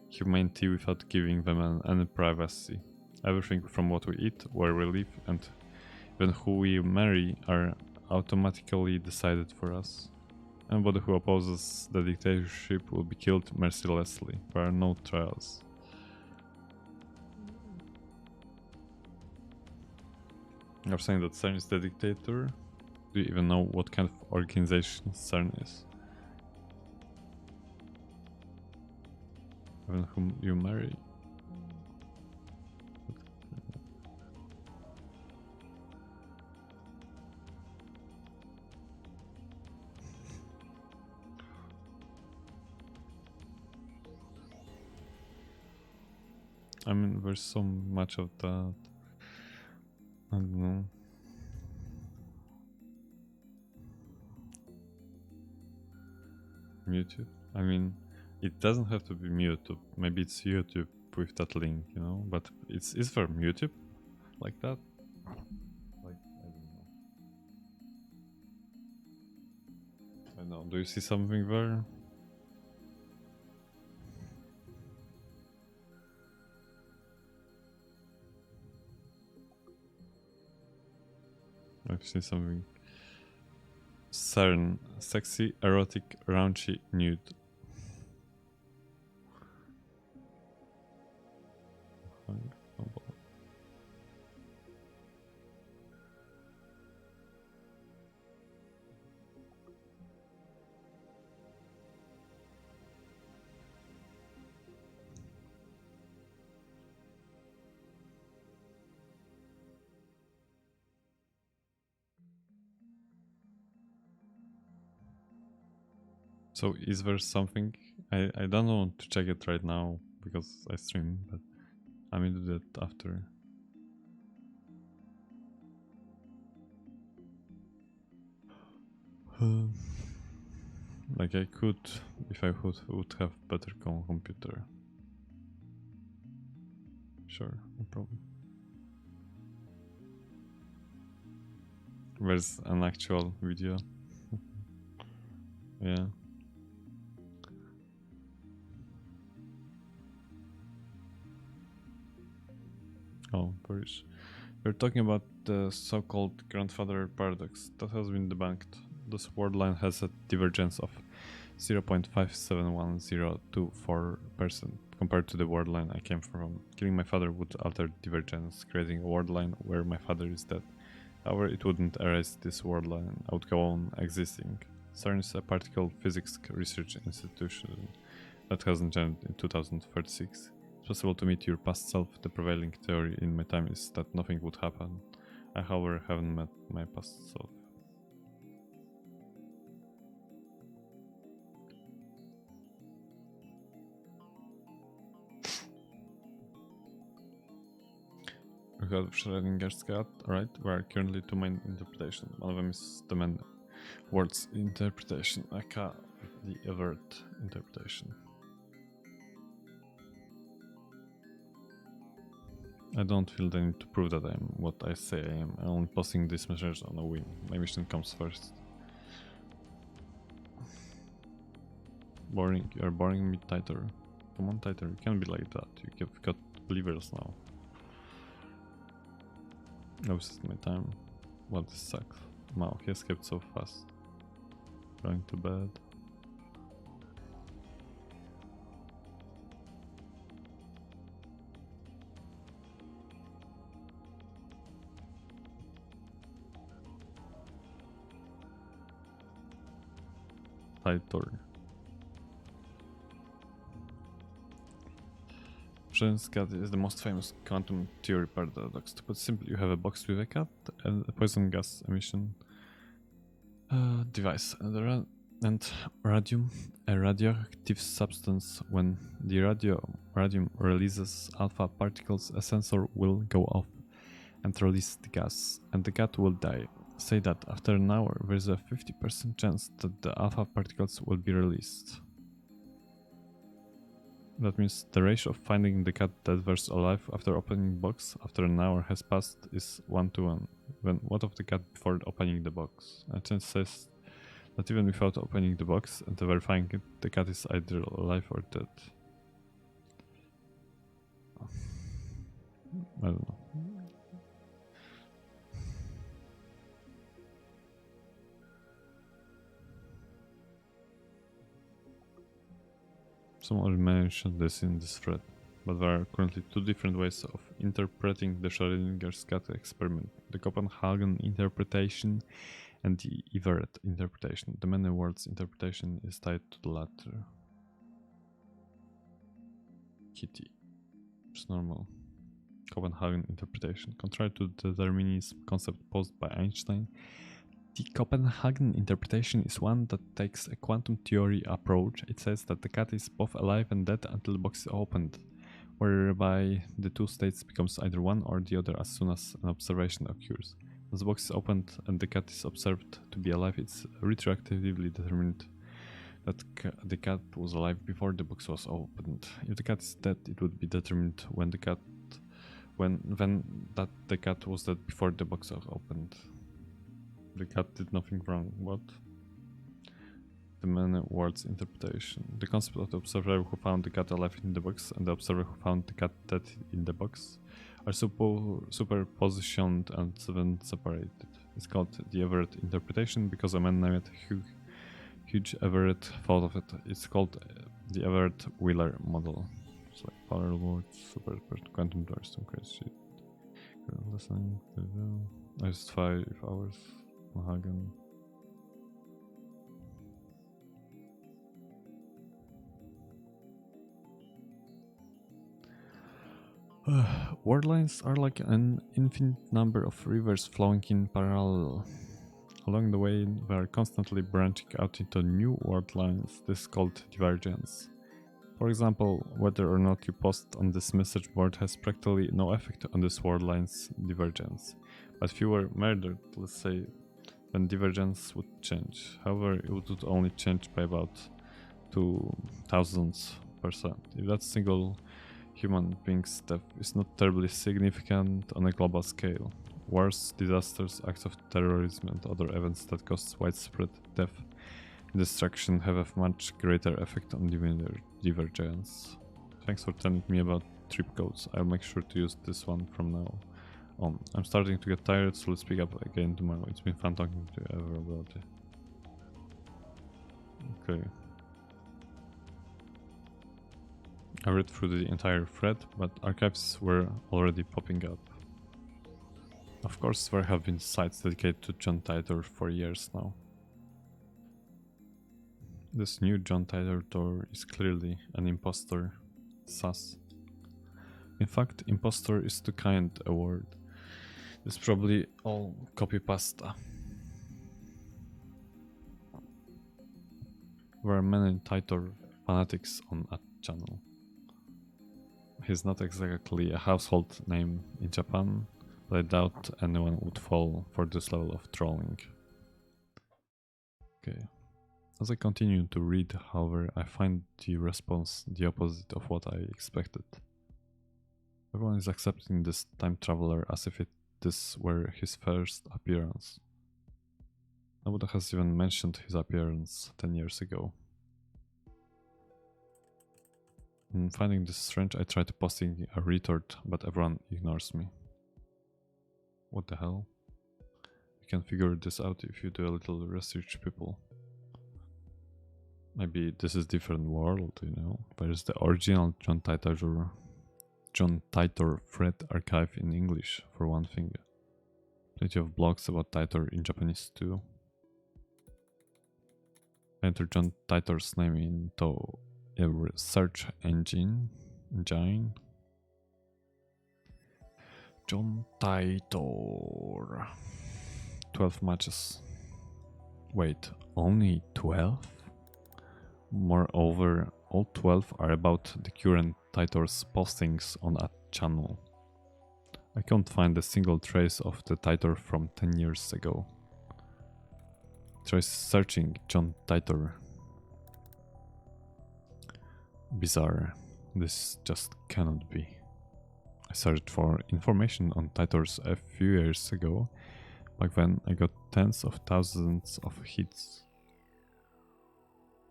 humanity without giving them any privacy. Everything from what we eat, where we live, and even who we marry are automatically decided for us. Anybody who opposes the dictatorship will be killed mercilessly. There are no trials. You're saying that CERN is the dictator? Do you even know what kind of organization CERN is? Even whom you marry? I mean, there's so much of that. I don't know. YouTube? I mean, it doesn't have to be YouTube. Maybe it's YouTube with that link, you know? But is there YouTube like that? Like, I don't know. I know. Do you see something there? I've seen something. Seiran, sexy, erotic, raunchy, nude. So is there something? I don't want to check it right now because I stream, but I may do that after. Like I could, if I would have better computer. Sure, no problem. Where's an actual video? Yeah. Oh, Paris. We're talking about the so-called grandfather paradox that has been debunked. This word line has a divergence of 0.571024% compared to the word line I came from. Killing my father would alter divergence, creating a word line where my father is dead. However, it wouldn't erase this word line, I would go on existing. Seiran is a particle physics research institution that hasn't joined in 2036. It's possible to meet your past self. The prevailing theory in my time is that nothing would happen. I, however, haven't met my past self. We have Schrödinger's cat, right? We are currently two main interpretations. One of them is the main words interpretation, aka the avert interpretation. I don't feel the need to prove that I am what I say I am. I'm only posting these measures on a whim. My mission comes first. Boring. You're boring me, Tighter. Come on, Tighter. You can't be like that. You've got believers now. I wasted my time. Well, this sucks. Wow, he escaped so fast. Going to bed. Tighter. Schrödinger's cat is the most famous quantum theory paradox. To put simply, you have a box with a cat and a poison gas emission device and radium, a radioactive substance. When the radium releases alpha particles, a sensor will go off and release the gas, and the cat will die. Say that after an hour, there is a 50% chance that the alpha particles will be released. That means the ratio of finding the cat dead versus alive after opening the box after an hour has passed is 1:1. Then what of the cat before opening the box? A chance says that even without opening the box and verifying it, the cat is either alive or dead. I don't know. Someone mentioned this in this thread, but there are currently two different ways of interpreting the Schrödinger's cat experiment: the Copenhagen interpretation and the Everett interpretation. The many words interpretation is tied to the latter. Kitty. It's normal. Copenhagen interpretation. Contrary to the determinism concept posed by Einstein, the Copenhagen interpretation is one that takes a quantum theory approach. It says that the cat is both alive and dead until the box is opened, whereby the two states becomes either one or the other as soon as an observation occurs. As the box is opened and the cat is observed to be alive, it's retroactively determined that the cat was alive before the box was opened. If the cat is dead, it would be determined when the cat was dead before the box was opened. The cat did nothing wrong. What? The many words interpretation. The concept of the observer who found the cat alive in the box and the observer who found the cat dead in the box are superpositioned and then separated. It's called the Everett interpretation because a man named Hugh Everett thought of it. It's called the Everett-Wheeler model. It's like parallel words, super quantum doors, some crazy shit. Listening to I used 5 hours on Hagen. Word lines are like an infinite number of rivers flowing in parallel. Along the way, they are constantly branching out into new word lines. This is called divergence. For example, whether or not you post on this message board has practically no effect on this word line's divergence. But if you were murdered, let's say, then divergence would change. However, it would only change by about 0.002%. If that single human being's death is not terribly significant on a global scale. Wars, disasters, acts of terrorism, and other events that cause widespread death and destruction have a much greater effect on divergence. Thanks for telling me about trip codes. I'll make sure to use this one from now on. I'm starting to get tired, so let's pick up again tomorrow. It's been fun talking to you ever about it. Okay. I read through the entire thread, but archives were already popping up. Of course, there have been sites dedicated to John Titor for years now. This new John Titor is clearly an impostor. Sus. In fact, impostor is too kind a word. It's probably all copy pasta. There are many Titor fanatics on that channel. He's not exactly a household name in Japan, but I doubt anyone would fall for this level of trolling. Okay. As I continue to read, however, I find the response the opposite of what I expected. Everyone is accepting this time traveler as if this were his first appearance. Nobody has even mentioned his appearance 10 years ago. Finding this strange, I tried posting a retort, but everyone ignores me. What the hell? You can figure this out if you do a little research, people. Maybe this is different world, you know? There's the original John Titor thread archive in English, for one thing. Plenty of blogs about Titor in Japanese too. Enter John Titor's name into every search engine. John Titor. 12 matches. Wait, only 12? Moreover, all 12 are about the current Titor's postings on that channel. I can't find a single trace of the Titor from 10 years ago. Try searching John Titor. Bizarre. This just cannot be. I searched for information on Titors a few years ago. Back then I got tens of thousands of hits.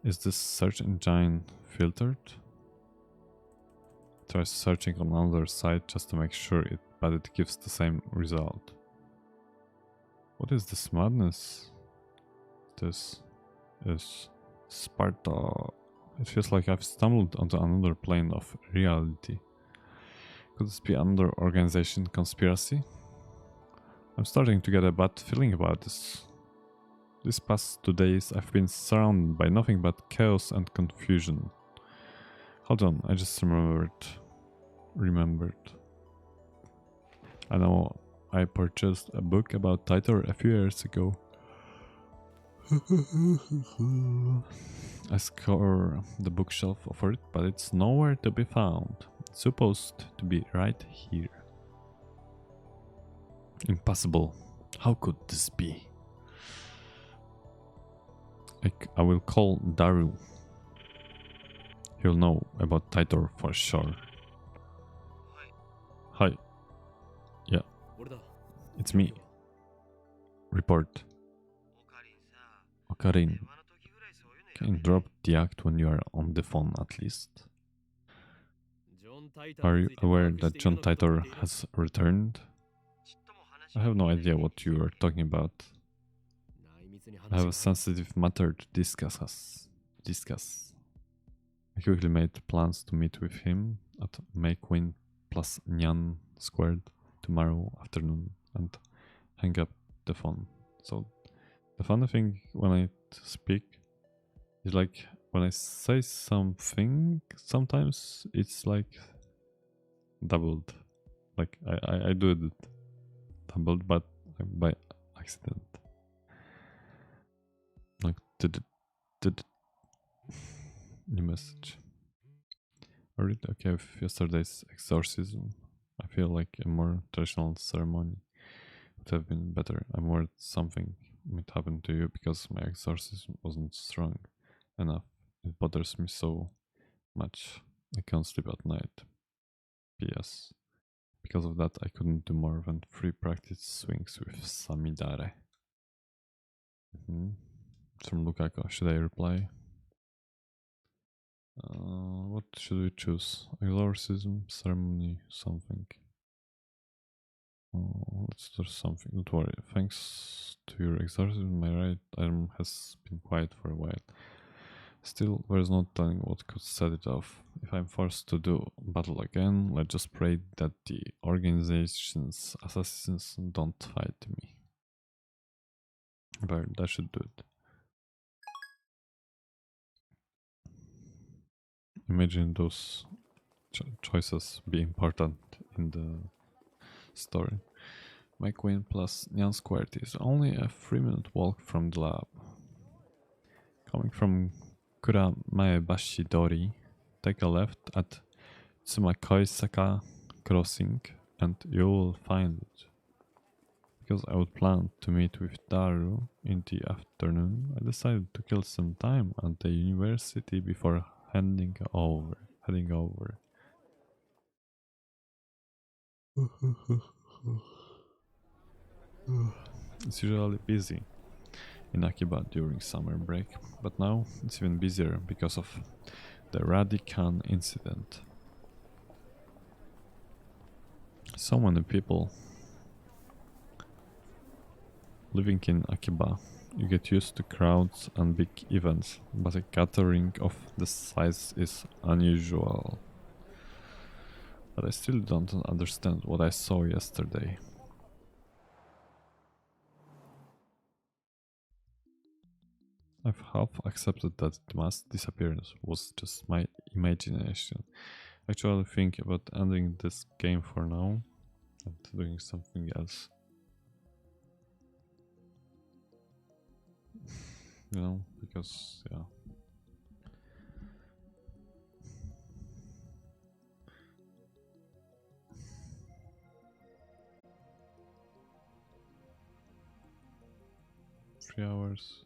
Is this search engine filtered? Try searching on another site just to make sure but it gives the same result. What is this madness? This is Sparta. It feels like I've stumbled onto another plane of reality. Could this be another organization conspiracy? I'm starting to get a bad feeling about this. These past 2 days I've been surrounded by nothing but chaos and confusion. Hold on, I just remembered. I know I purchased a book about Titor a few years ago. I scour the bookshelf for it, but it's nowhere to be found. It's supposed to be right here. Impossible. How could this be? I will call Daru. He'll know about Titor for sure. Hi. Yeah. It's me. Report. Okarin. Can you drop the act when you are on the phone at least? Are you aware that John Titor has returned? I have no idea what you are talking about. I have a sensitive matter to discuss. I quickly made plans to meet with him at May Queen plus Nyan squared tomorrow afternoon and hang up the phone. So the funny thing when I speak is like when I say something, sometimes it's like doubled. Like I do it doubled, but by accident. Like did new message. I read okay with yesterday's exorcism. I feel like a more traditional ceremony would have been better. I'm worried something might happen to you because my exorcism wasn't strong enough. It bothers me so much. I can't sleep at night. P.S. Because of that, I couldn't do more than 3 practice swings with Samidare. From Lukaku, should I reply? What should we choose? Exorcism, ceremony, something. Let's do something. Don't worry. Thanks to your exorcism, my right arm has been quiet for a while. Still, there's no telling what could set it off. If I'm forced to do battle again, let's just pray that the organization's assassins don't fight me. But that should do it. Imagine those choices be important in the story. My queen plus Nyan squared is only a 3-minute walk from the lab. Coming from Kuramaebashi Dori, take a left at Tsumakoisaka crossing and you will find it. Because I would plan to meet with Daru in the afternoon, I decided to kill some time at the university before heading over. It's usually busy in Akiba during summer break, but now it's even busier because of the Radican incident. So many people living in Akiba. You get used to crowds and big events, but a gathering of this size is unusual. But I still don't understand what I saw yesterday. I've half accepted that the mass disappearance was just my imagination. I actually think about ending this game for now and doing something else. You know, because yeah. Three hours.